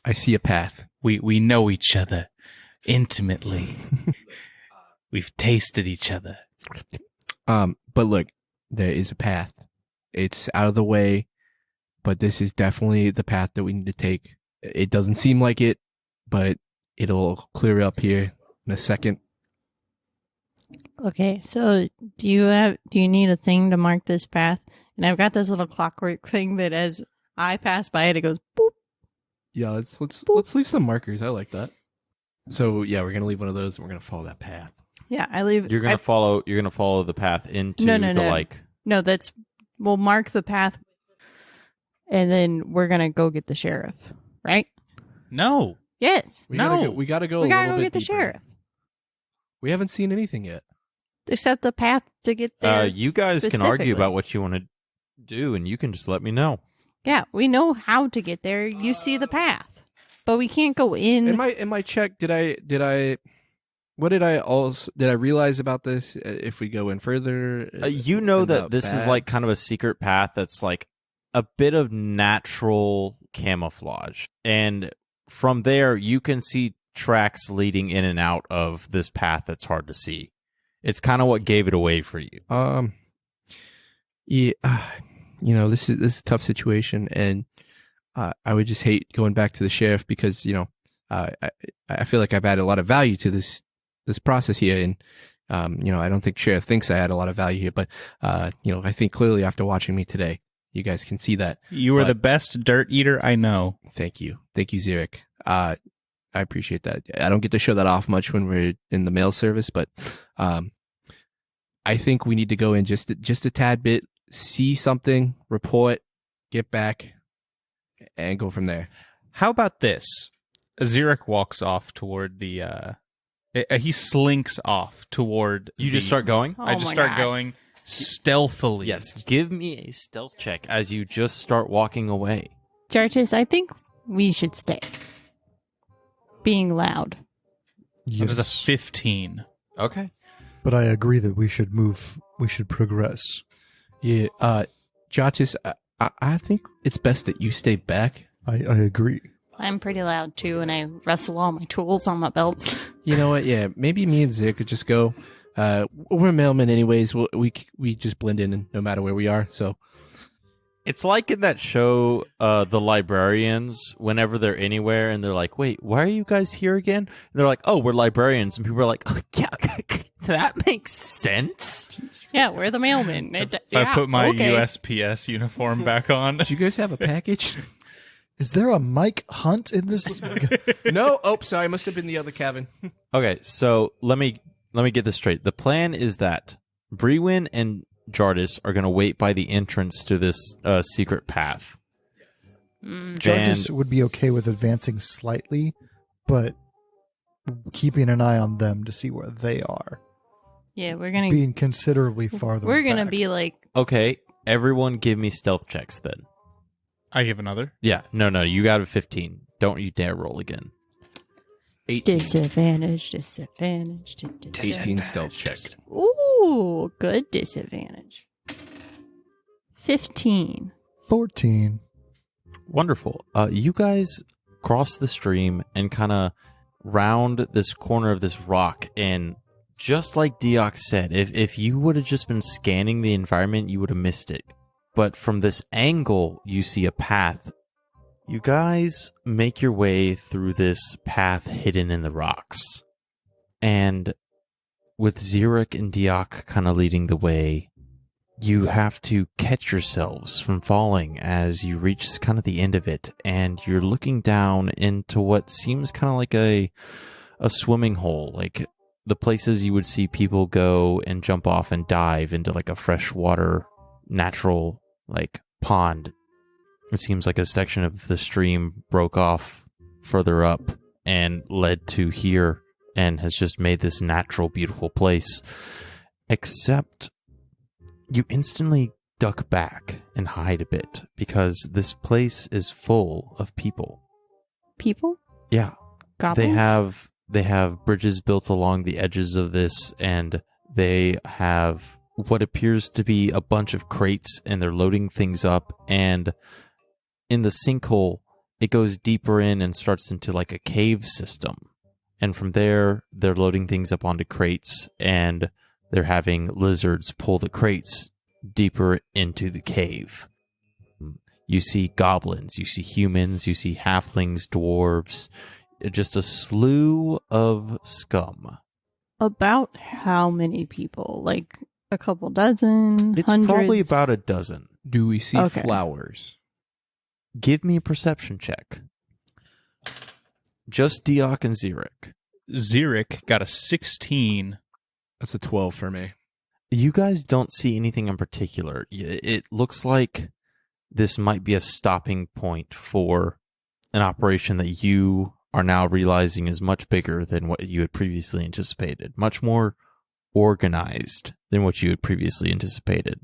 I see a path. We know each other intimately. We've tasted each other. But look, there is a path. It's out of the way, but this is definitely the path that we need to take. It doesn't seem like it, but it'll clear up here in a second. Okay, so do you need a thing to mark this path? And I've got this little clockwork thing that as I pass by it, it goes boop. Yeah, let's leave some markers. I like that. So yeah, we're gonna leave one of those, and we're gonna follow that path. Yeah, I leave. You're gonna follow the path into No. like. No, we'll mark the path, and then we're gonna go get the sheriff, right? No. Yes. We No. gotta go. We a gotta little go bit get the deeper. sheriff. We haven't seen anything yet. Except the path to get there. You guys can specifically. argue about what you want to do, and you can just let me know. Yeah, we know how to get there. You see the path, but we can't go in. In my check, did I realize about this? If we go in further, You know end that up this is bad? like kind of a secret path that's like a bit of natural camouflage, and from there you can see tracks leading in and out of this path that's hard to see. It's kind of what gave it away for you. Yeah, this is a tough situation, and I would just hate going back to the sheriff because I feel like I've added a lot of value to this process here, and I don't think sheriff thinks I add a lot of value here, but I think clearly after watching me today, you guys can see that. You are But- the best dirt eater I know. Thank you, Xeric. I appreciate that. I don't get to show that off much when we're in the mail service, but I think we need to go in just a tad bit, see something, report, get back, and go from there. How about this? Xeric walks off toward the he slinks off toward You just start going? Oh I just my start God. going stealthily. Yes. Give me a stealth check as you just start walking away. Jartis, I think we should stay. Being loud. That was a Yes. 15. Okay. But I agree that we should move. We should progress. Yeah. Jottis, I think it's best that you stay back. I agree. I'm pretty loud too, and I wrestle all my tools on my belt. You know what? Yeah, maybe me and Zig could just go. We're mailmen anyways. We just blend in no matter where we are. So It's like in that show, The Librarians, whenever they're anywhere and they're like, wait, why are you guys here again? And they're like, oh, we're librarians. And people are like, oh, yeah, that makes sense. Yeah, we're the mailmen. If I put my USPS uniform back on. do you guys have a package? Is there a Mike Hunt in this? No. Oh, sorry. Must have been the other cabin. Okay, so let me get this straight. The plan is that Brewin and Jardis are going to wait by the entrance to this secret path. Jardis would be okay with advancing slightly, but keeping an eye on them to see where they are. Yeah, we're gonna Being considerably farther. We're gonna back. be like Okay, everyone give me stealth checks then. I give another. Yeah, no, you got a 15. Don't you dare roll again. 18. disadvantage. 18 stealth check. Ooh, good disadvantage. 15. 14. Wonderful. You guys cross the stream and kind of round this corner of this rock, and just like Deox said, if you would have just been scanning the environment, you would have missed it. But from this angle, you see a path. You guys make your way through this path hidden in the rocks. And with Xeric and Deoc kind of leading the way, you have to catch yourselves from falling as you reach kind of the end of it. And you're looking down into what seems kind of like a swimming hole, like the places you would see people go and jump off and dive into like a freshwater natural like pond. It seems like a section of the stream broke off further up and led to here and has just made this natural, beautiful place. Except you instantly duck back and hide a bit because this place is full of people. People? Yeah. Goblins? They have bridges built along the edges of this, and they have what appears to be a bunch of crates, and they're loading things up, and in the sinkhole, it goes deeper in and starts into like a cave system. And from there, they're loading things up onto crates, and they're having lizards pull the crates deeper into the cave. You see goblins, you see humans, you see halflings, dwarves, just a slew of scum. About how many people? Like a couple dozen? It's hundreds? probably about a dozen. Do we see Okay. flowers? Give me a perception check. Just Deoc and Xeric. Xeric got a 16. That's a 12 for me. You guys don't see anything in particular. It looks like this might be a stopping point for an operation that you are now realizing is much bigger than what you had previously anticipated. Much more organized than what you had previously anticipated.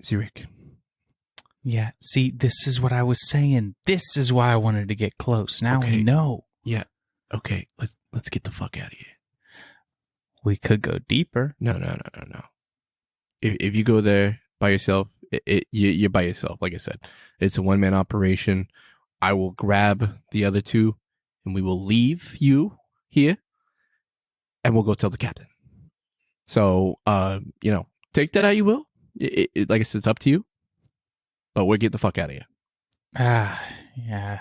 Xeric. Yeah, see, this is what I was saying. This is why I wanted to get close. Now Okay. we know. Yeah. Okay, let's get the fuck out of here. We could go deeper. No. If you go there by yourself, you're by yourself. Like I said, it's a one-man operation. I will grab the other two, and we will leave you here, and we'll go tell the captain. So, take that how you will. Like I said, it's up to you. But we'll get the fuck out of here. Yeah.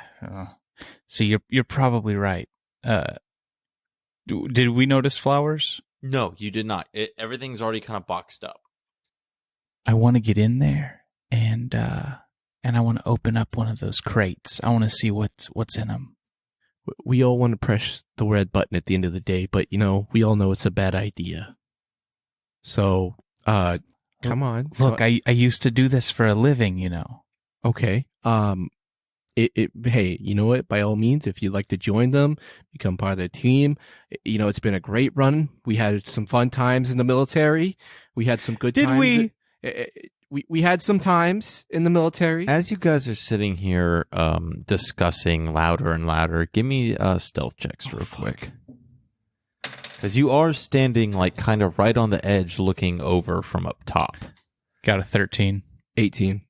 See, you're probably right. Did we notice flowers? No, you did not. Everything's already kind of boxed up. I want to get in there and I want to open up one of those crates. I want to see what's in them. We all want to press the red button at the end of the day, but we all know it's a bad idea. So, come on. Look, I used to do this for a living, Okay. Hey, you know what? By all means, if you'd like to join them, become part of their team. It's been a great run. We had some fun times in the military. We had some good Did times. we? We had some times in the military. As you guys are sitting here discussing louder and louder, give me stealth checks real quick. Because you are standing like kind of right on the edge looking over from up top. Got a 13. 18,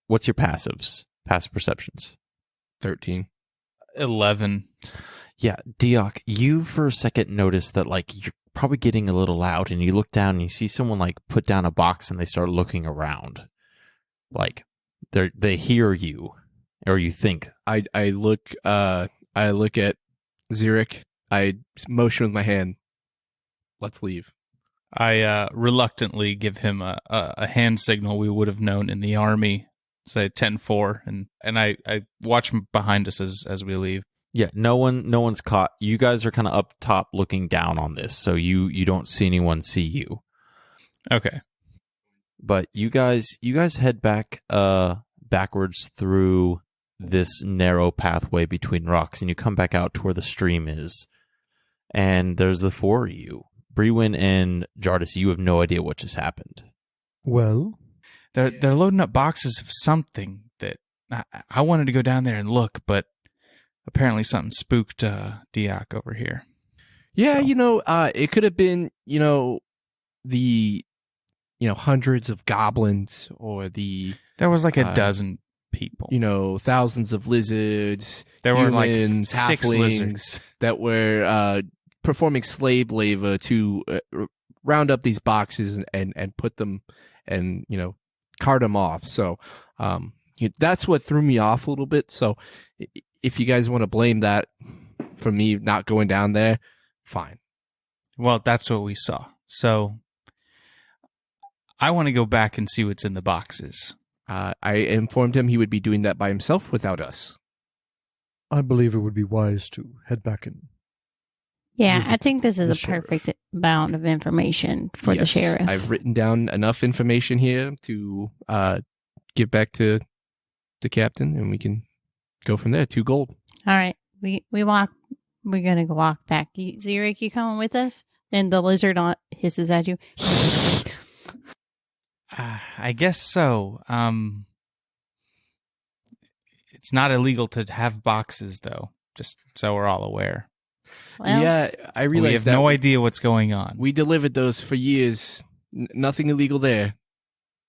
What's your passives? Passive perceptions. 13. 11. Yeah, Diok, you for a second notice that like you're probably getting a little loud, and you look down and you see someone like put down a box and they start looking around. Like they hear you, or you think. I look at Xeric. I motion with my hand. Let's leave. I reluctantly give him a hand signal we would have known in the army, say 10-4, and I watch behind us as we leave. Yeah, no one's caught. You guys are kind of up top looking down on this, so you don't see anyone see you. Okay. But you guys head backwards through this narrow pathway between rocks, and you come back out to where the stream is. And there's the four of you. Brewin and Jardis, you have no idea what just happened. Well, They're loading up boxes of something that I wanted to go down there and look, but apparently something spooked Diak over here. Yeah, So- it could have been, the, hundreds of goblins or the, There was like a dozen people. thousands of lizards. There were like humans, 6 halflings lizards. that were performing slave labor to round up these boxes and put them and cart them off. So that's what threw me off a little bit. So if you guys want to blame that for me not going down there, fine. Well, that's what we saw. So I want to go back and see what's in the boxes. I informed him he would be doing that by himself without us. I believe it would be wise to head back in. Yeah, Visit I think this is the a sheriff. perfect amount of information for the Yes, sheriff. I've written down enough information here to give back to the captain, and we can go from there. 2 gold. All right, we walk. We're gonna go walk back. Xeric, you coming with us? And the lizard hisses at you. I guess so. It's not illegal to have boxes, though, just so we're all aware. Well, Yeah, I We realized have that. no idea what's going on. We delivered those for years. Nothing illegal there.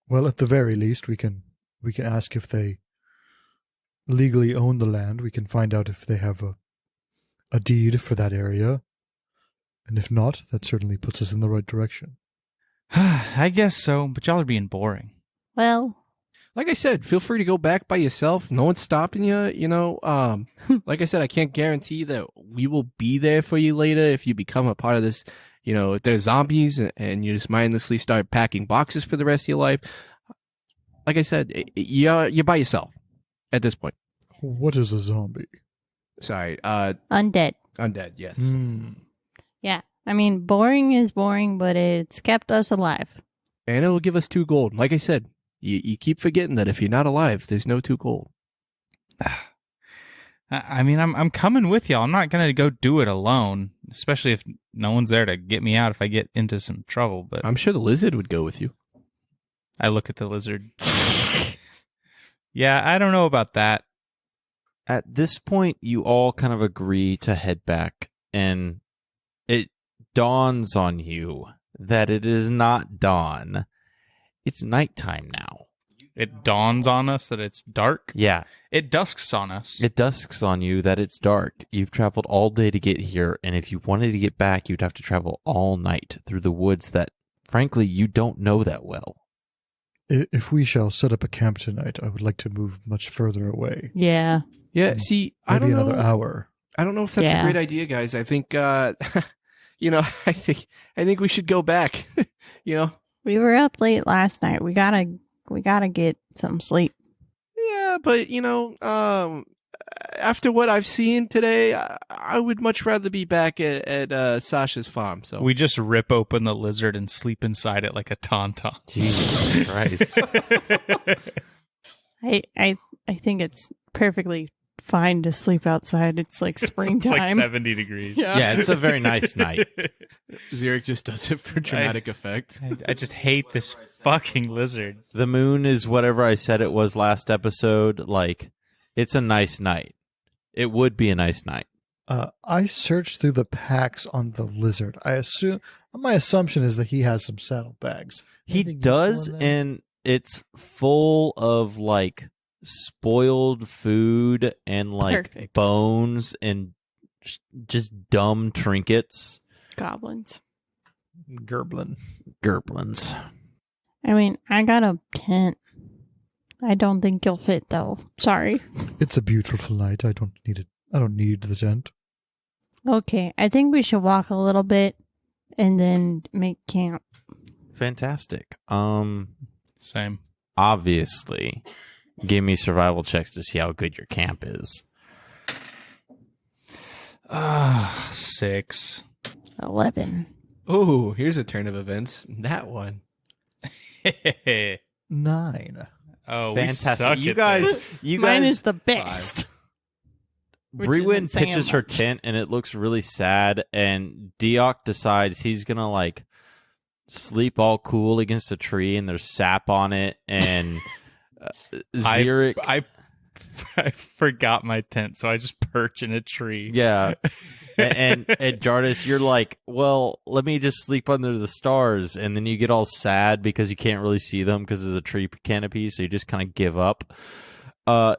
Well, at the very least, we can ask if they legally own the land. We can find out if they have a deed for that area. And if not, that certainly puts us in the right direction. I guess so, but y'all are being boring. Well, Like I said, feel free to go back by yourself. No one's stopping you. Like I said, I can't guarantee that we will be there for you later if you become a part of this. If there's zombies and you just mindlessly start packing boxes for the rest of your life. Like I said, you're by yourself at this point. What is a zombie? Sorry, undead. undead. Yes. Yeah, I mean, boring is boring, but it's kept us alive. And it will give us 2 gold. Like I said, you keep forgetting that if you're not alive, there's no 2 gold. I mean, I'm coming with y'all. I'm not gonna go do it alone, especially if no one's there to get me out if I get into some trouble. But I'm sure the lizard would go with you. I look at the lizard. Yeah, I don't know about that. At this point, you all kind of agree to head back, and it dawns on you that it is not dawn. It's nighttime now. It dawns on us that it's dark. Yeah, It dusks on us. it dusks on you that it's dark. You've traveled all day to get here, and if you wanted to get back, you'd have to travel all night through the woods that, frankly, you don't know that well. If we shall set up a camp tonight, I would like to move much further away. Yeah. Yeah. See, I Maybe don't another know. hour. I don't know if that's a Yeah. great idea, guys. I think, I think we should go back. We were up late last night. We gotta get some sleep. Yeah, but after what I've seen today, I would much rather be back at Sasha's farm. So We just rip open the lizard and sleep inside it like a tauntaun. Jesus Christ. I think it's perfectly fine to sleep outside. It's like It's like springtime. 70 degrees. Yeah, it's a very nice night. Xeric just does it for dramatic effect. I just hate this fucking lizard. The moon is whatever I said it was last episode. Like, it's a nice night. It would be a nice night. I searched through the packs on the lizard. My assumption is that he has some saddlebags. He Anything does, useful in there? and it's full of like spoiled food and like Perfect. bones and just dumb trinkets. Goblins. Gerblin. Gerblins. I mean, I got a tent. I don't think you'll fit though. Sorry. It's a beautiful night. I don't need it. I don't need the tent. Okay, I think we should walk a little bit and then make camp. Fantastic. Same. Obviously, give me survival checks to see how good your camp is. 6. 11. Oh, here's a turn of events. That one. 9. Oh, we Fantastic. suck You at guys, this. you Mine guys. is the best. Which Brewin isn't saying pitches her much. tent and it looks really sad, and Deoc decides he's gonna like sleep all cool against a tree, and there's sap on it, and Xeric, I forgot my tent, so I just perch in a tree. yeah, and Jardis, you're like, well, let me just sleep under the stars, and then you get all sad because you can't really see them because there's a tree canopy, so you just kind of give up.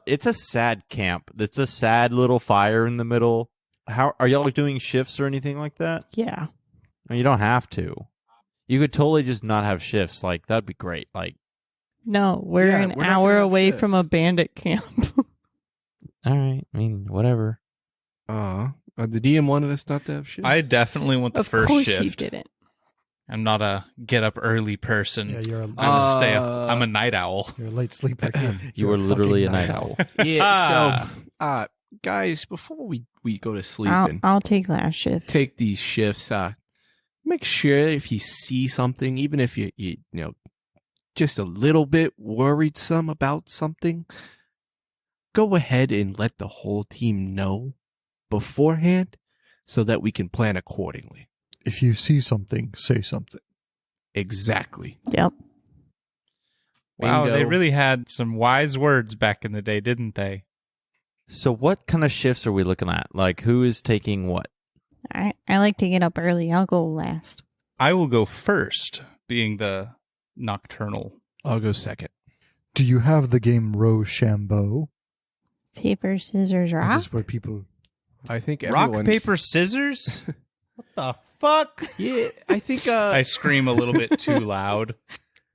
It's a sad camp. It's a sad little fire in the middle. How are y'all doing shifts or anything like that? Yeah. I mean, you don't have to. You could totally just not have shifts. Like that'd be great. Like, No, we're Yeah, an we're not hour gonna have away from a shifts. bandit camp. all right. I mean, whatever. The DM wanted us not to have shit. I definitely want the Of first course shift. you didn't. I'm not a get up early person. Yeah, you're I'm a stay up. I'm a night owl. a late sleeper. You You're were a literally a fucking night owl. Yeah. So, guys, before we go to sleep and I'll take last shift. take these shifts, make sure if you see something, even if you know just a little bit worrisome about something, go ahead and let the whole team know beforehand so that we can plan accordingly. If you see something, say something. Exactly. Yep. Wow, they Bingo. really had some wise words back in the day, didn't they? So, what kind of shifts are we looking at? Like, who is taking what? I like to get up early. I'll go last. I will go first, being the nocturnal. I'll go second. Do you have the game Rochambeau? Paper, scissors, That rock. is where people. I think Rock, everyone. paper, scissors? What the fuck? Yeah, I think. I scream a little bit too loud.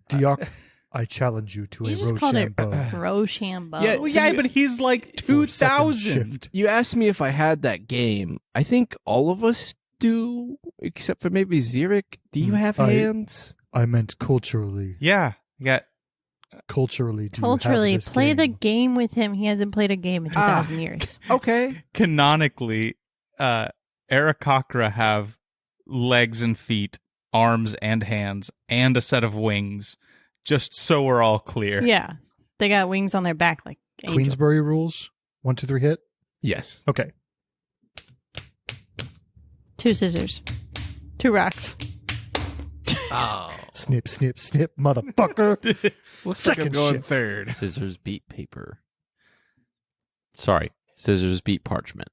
Dioc, I challenge you to You a just called it Rochambeau. Rochambeau. Yeah, Well, so yeah, you- but he's like for second 2,000. shift. You asked me if I had that game. I think all of us do, except for maybe Xeric. Do you have hands? I meant culturally. Yeah, you got Culturally, do Culturally, you have this play the game? game with him. He hasn't played a game in 2,000 years. Okay. canonically, Aarakocra have legs and feet, arms and hands, and a set of wings. Just so we're all clear. Yeah. They got wings on their back like angels. Queensbury rules? 1, 2, 3, hit? Yes. Okay. 2 scissors. 2 rocks. Oh. Snip, snip, snip, motherfucker. Looks like I'm Second going shift. third. Scissors beat paper. Sorry, scissors beat parchment.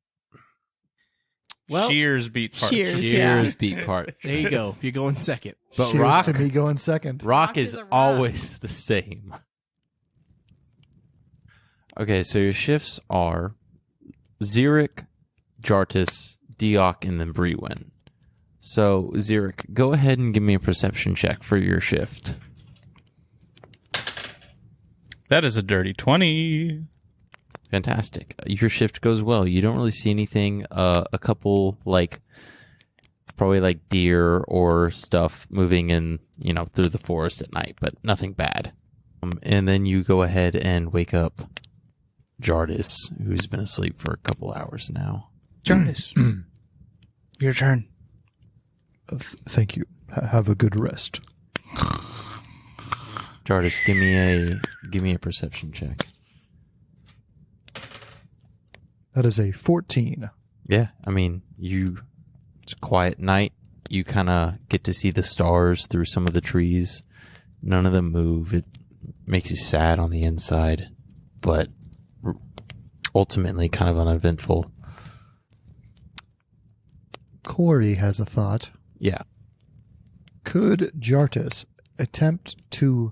Well, Shears beat parts. Shears. Yeah. Shears beat parchment. there you go. You're going second. But Cheers rock, to me going second. rock Rock is is a rock. always the same. Okay, so your shifts are Xeric, Jartis, Deoc, and then Brewin. So, Xeric, go ahead and give me a perception check for your shift. That is a dirty 20. Fantastic. Your shift goes well. You don't really see anything. A couple, like, probably like deer or stuff moving in, through the forest at night, but nothing bad. And then you go ahead and wake up Jardis, who's been asleep for a couple hours now. Jarvis, your turn. Thank you. Have a good rest. Jardis, give me a perception check. That is a 14. Yeah, I mean, it's a quiet night. You kind of get to see the stars through some of the trees. None of them move. It makes you sad on the inside, but ultimately kind of uneventful. Corey has a thought. Yeah. Could Jartis attempt to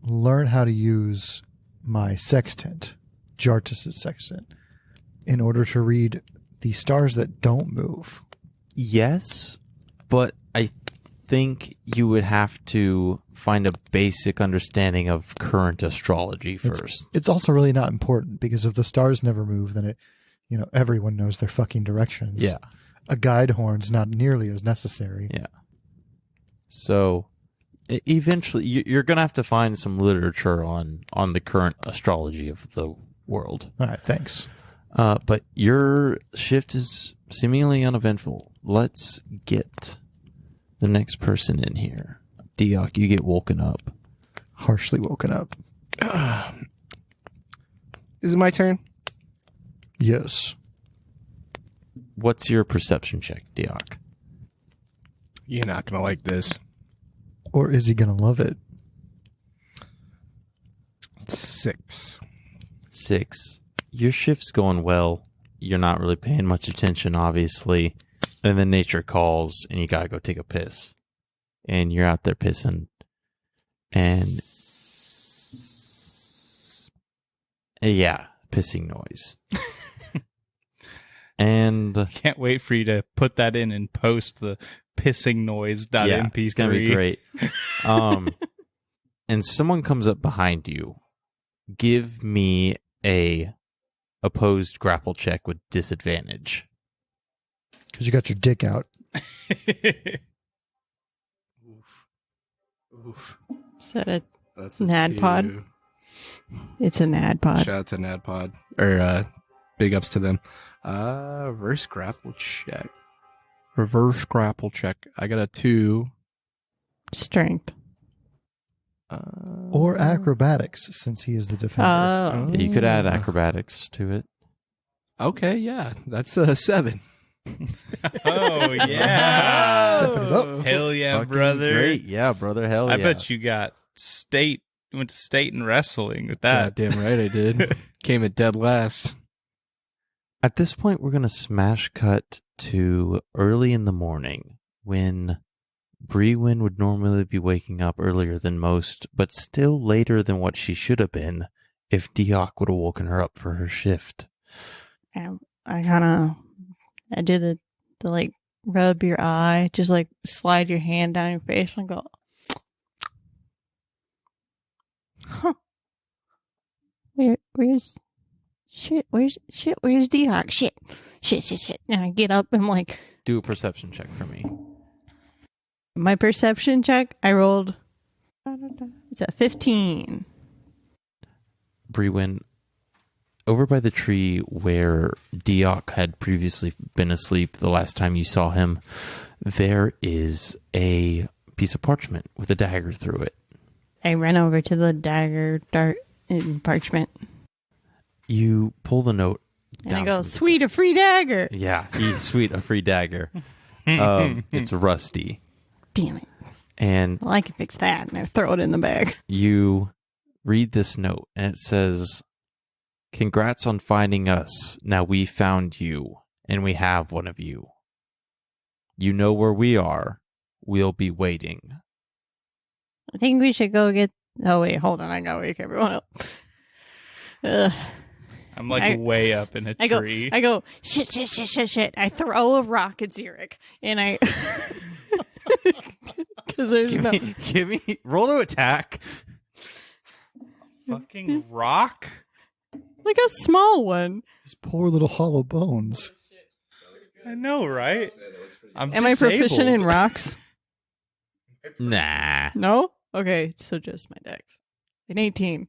learn how to use my sextant, Jartis's sextant, in order to read the stars that don't move? Yes, but I think you would have to find a basic understanding of current astrology first. It's also really not important, because if the stars never move, then everyone knows their fucking directions. Yeah. A guide horn's not nearly as necessary. Yeah. So eventually you're going to have to find some literature on the current astrology of the world. All right, thanks. But your shift is seemingly uneventful. Let's get the next person in here. Deoc, you get woken up. Harshly woken up. Is it my turn? Yes. What's your perception check, Deoc? You're not going to like this. Or is he going to love it? 6. 6. Your shift's going well. You're not really paying much attention, obviously. And then nature calls, and you gotta go take a piss. And you're out there pissing. And yeah, pissing noise. And Can't wait for you to put that in and post the pissing noise.mp3. yeah, it's gonna be great. And someone comes up behind you. Give me a opposed grapple check with disadvantage. Because you got your dick out. Oof. Is that a That's Nad pod? 2. It's an ad pod. Shout out to NADPod. Or big ups to them. Reverse grapple check. Reverse grapple check. I got a 2. Strength. Or acrobatics, since he is the defender. Oh. Yeah, you could add acrobatics to it. Okay, yeah. That's a 7. Oh, yeah. Stepping it up. Hell yeah, Fucking brother. Great. Yeah, brother. Hell I yeah. bet you got went to state in wrestling with Yeah, that. damn right I did. Came at dead last. At this point, we're going to smash cut to early in the morning when Brewin would normally be waking up earlier than most, but still later than what she should have been if Deoc would have woken her up for her shift. I do the like rub your eye, just like slide your hand down your face and go, huh? Where's Deoc? Shit. And I get up and I'm like, Do a perception check for me. my perception check, I rolled, it's a 15. Brewin, over by the tree where Deoc had previously been asleep the last time you saw him, there is a piece of parchment with a dagger through it. I ran over to the dagger, dart, and parchment. You pull the note And down I go, from the- sweet, a free dagger. Yeah, sweet, a free dagger. It's rusty. Damn it. And Well, I can fix that. And I throw it in the bag. you read this note, and it says, "Congrats on finding us. Now we found you, and we have one of you. You know where we are. We'll be waiting." I think we should go get. Oh, wait, hold on. I gotta wake everyone up. I'm like I- way up in a I tree. go, shit. I throw a rock at Xeric. And I. Because there's no. Give me, roll to attack. Fucking rock? Like a small one. His poor little hollow bones. I know, right? I'm Am I proficient in disabled. rocks? Nah. No? Okay, so just my dex. An 18.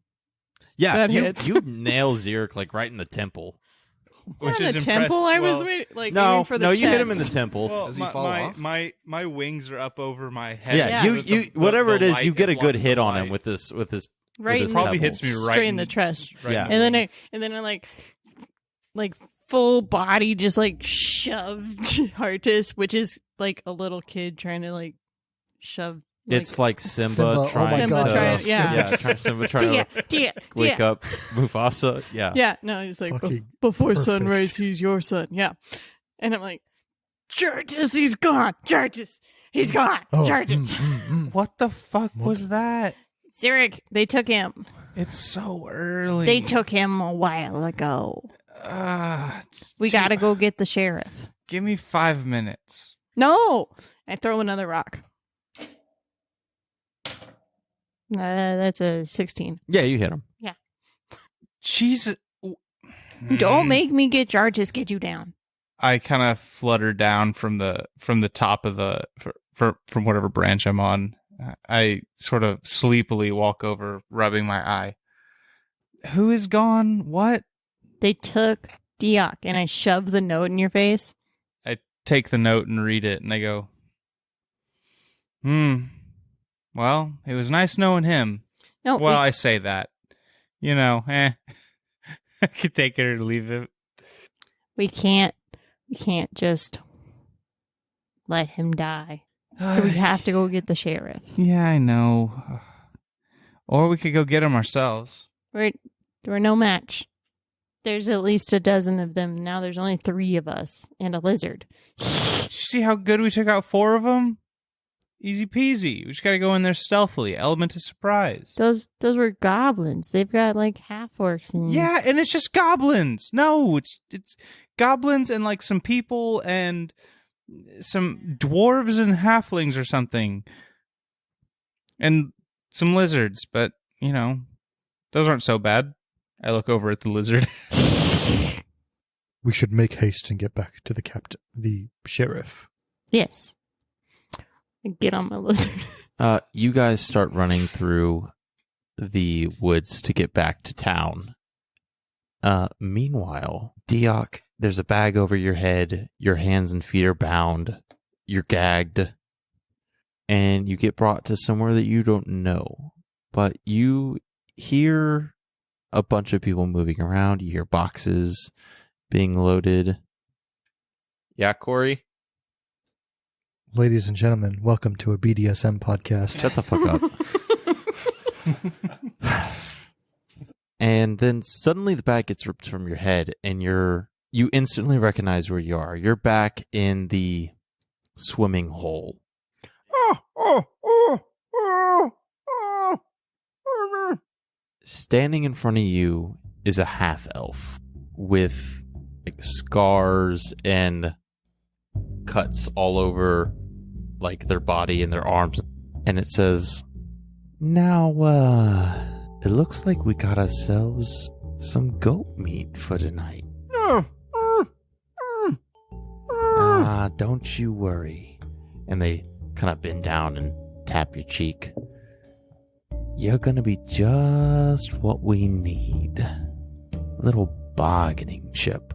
Yeah, That you hits. nail Xeric like right in the temple. Which Yeah, is the impressive. temple. I was Well, waiting, like No, aiming for the no, chest. you hit him in the temple. Well, Does he fall off? my wings are up over my head. yeah, Yeah. you With the- whatever the it is, light, you get a it good blocks hit the on him light. with this Right this in Probably pebble. hits me right straight in the chest. right Yeah. in the And then I like full body just like shoved Hartis, which is like a little kid trying to like shove. It's like Simba, Simba, oh trying my Simba God, to trying- yeah. Simba trying to wake up Mufasa. Yeah. Yeah, no, he's like Fucking before perfect. sunrise, he's your son. Yeah, and I'm like, Georges, he's gone. Georges, he's gone. Oh, Georges. What the fuck was that? Zurich, they took him. It's so early. They took him a while ago. We got to go get the sheriff. Give me 5 minutes. No! I throw another rock. That's a 16. Yeah, you hit him. Jesus. Don't make me get Georges get you down. I kind of flutter down from the top of the from whatever branch I'm on. I sort of sleepily walk over, rubbing my eye. Who is gone? What? They took Dioc, and I shove the note in your face. I take the note and read it, and I go, well, it was nice knowing him. No, Well, I say that. I could take it or leave it. we can't just let him die. We have to go get the sheriff. Yeah, I know. Or we could go get him ourselves. We're no match. There's at least a dozen of them. Now there's only 3 of us and a lizard. Did you see how good we took out 4 of them? Easy peasy. We just gotta go in there stealthily. Element of surprise. Those were goblins. They've got like half orcs and Yeah, and it's just goblins. No, it's goblins and like some people and some dwarves and halflings or something. And some lizards, but those aren't so bad. I look over at the lizard. We should make haste and get back to the sheriff. Yes. Get on my lizard. You guys start running through the woods to get back to town. Meanwhile, Dioc, there's a bag over your head. Your hands and feet are bound. You're gagged. And you get brought to somewhere that you don't know. But you hear a bunch of people moving around. You hear boxes being loaded. Yeah, Corey? Ladies and gentlemen, welcome to a BDSM podcast. Shut the fuck up. And then suddenly the bag gets ripped from your head and you instantly recognize where you are. You're back in the swimming hole. Standing in front of you is a half-elf with like scars and cuts all over like their body and their arms. And it says, now, it looks like we got ourselves some goat meat for tonight. Don't you worry. And they kind of bend down and tap your cheek. You're gonna be just what we need. A little bargaining chip.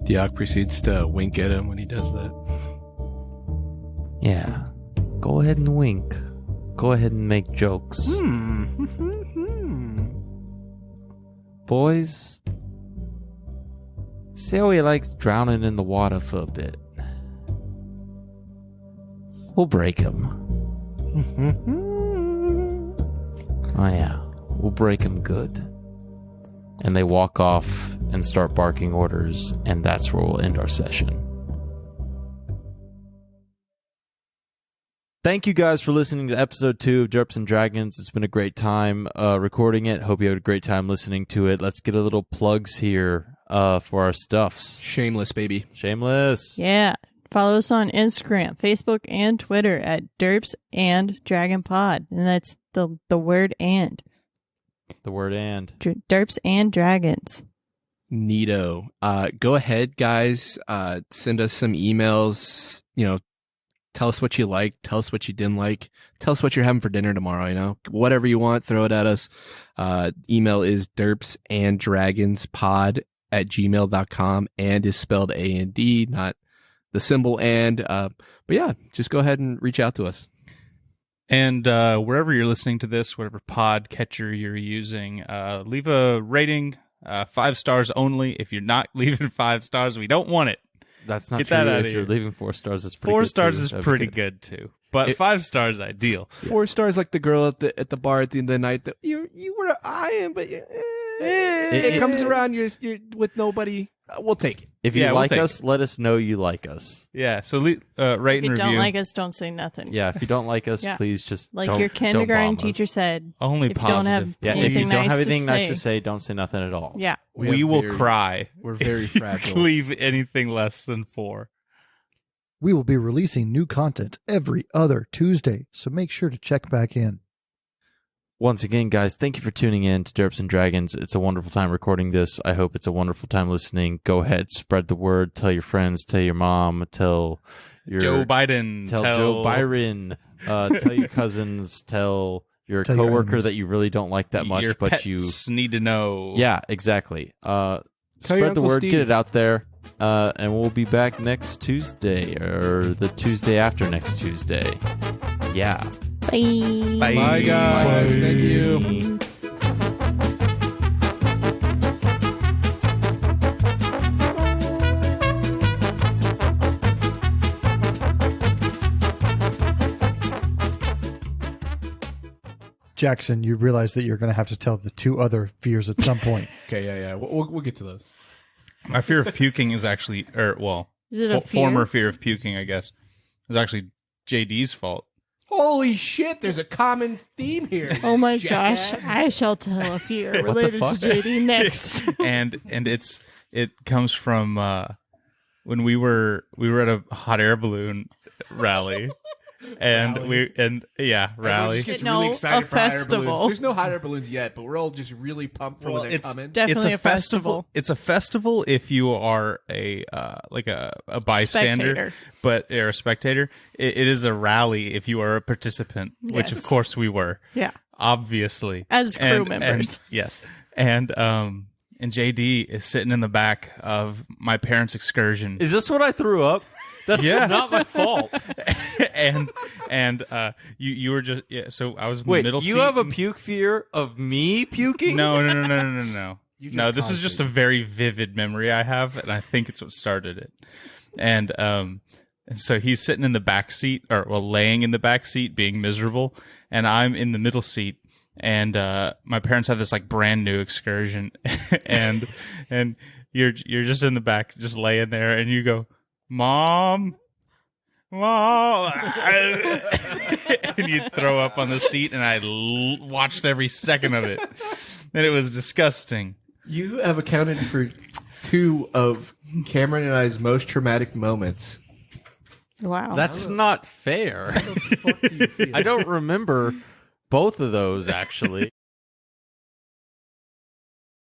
Dioc proceeds to wink at him when he does that. Yeah. Go ahead and wink. Go ahead and make jokes. Boys, see how he likes drowning in the water for a bit. We'll break him. Oh yeah, we'll break him good. And they walk off and start barking orders, and that's where we'll end our session. Thank you guys for listening to episode 2 of Derps and Dragons. It's been a great time recording it. Hope you had a great time listening to it. Let's get a little plugs here for our stuffs. Shameless, baby. Shameless. Yeah. Follow us on Instagram, Facebook, and Twitter at Derps and Dragon Pod. And that's the word and. The word and. Derps and Dragons. Neato. Go ahead, guys. Send us some emails. Tell us what you liked. Tell us what you didn't like. Tell us what you're having for dinner tomorrow. Whatever you want, throw it at us. Email is derpsanddragonspod@gmail.com, and is spelled A-N-D, not the symbol and. But yeah, just go ahead and reach out to us. And wherever you're listening to this, whatever pod catcher you're using, leave a rating, 5 stars only. If you're not leaving 5 stars, we don't want it. That's not Get true. that out of If you're here. leaving 4 stars, it's pretty 4 good stars too. is That'd be pretty good too, but 5 stars ideal. 4 stars, like the girl at the bar at the end of the night that you were eyeing, but it comes around. You're with nobody. We'll take it. If you Yeah, we'll like take us, let us know you like us. Yeah. So rate If and you review. don't like us, don't say nothing. Yeah, if you don't like us, Yeah. please just Like don't, your kindergarten don't bomb teacher us. said. Only if you don't have positive. Yeah, if anything you don't nice have to anything nice say. to say, don't say nothing at all. Yeah. We are will very- cry. We're very if you fragile. leave anything less than 4. We will be releasing new content every other Tuesday, so make sure to check back in. Once again, guys, thank you for tuning in to Derps and Dragons. It's a wonderful time recording this. I hope it's a wonderful time listening. Go ahead, spread the word. Tell your friends. Tell your mom. Tell your Joe Biden. Tell Joe Byron. Tell your cousins. Tell your Tell your coworker enemies. that you really don't like that much, your but pets you. need to know. Yeah, exactly. your Spread the Uncle word. Steve. Get it out there. And we'll be back next Tuesday or the Tuesday after next Tuesday. Yeah. Bye. Bye. Bye, guys. Bye. Thank you. Jackson, you realize that you're going to have to tell the 2 other fears at some point. Okay, yeah. We'll get to those. My fear of puking is actually, Is it a fear? former fear of puking, I guess, is actually JD's fault. Holy shit, there's a common theme here. Oh my jackass. gosh! I shall tell a fear the related to fuck? JD next. and it comes from when we were at a hot air balloon rally, and Rally. rally. Everyone just gets No, really excited a for hot air festival. balloons. There's no hot air balloons yet, but we're all just really pumped for when they're coming. Definitely a festival. It's a festival if you are a bystander, Spectator. but or a spectator. It is a rally if you are a participant, which of Yes. course we were. Yeah, Obviously, as crew members. And, yes, and JD is sitting in the back of my parents' excursion. Is this what I threw up? That's not my fault. and you were just so I was in Wait, the middle you seat. have a puke fear of me puking? No. You just No, this is caused just it. a very vivid memory I have, and I think it's what started it. And so he's sitting in the back seat, laying in the back seat, being miserable, and I'm in the middle seat. And my parents have this like brand new excursion, and you're just in the back, just laying there, and you go, Mom, and you throw up on the seat, and I watched every second of it, and it was disgusting. You have accounted for 2 of Cameron and I's most traumatic moments. Wow. That's not fair. Fuck do you feel? I don't remember both of those, actually.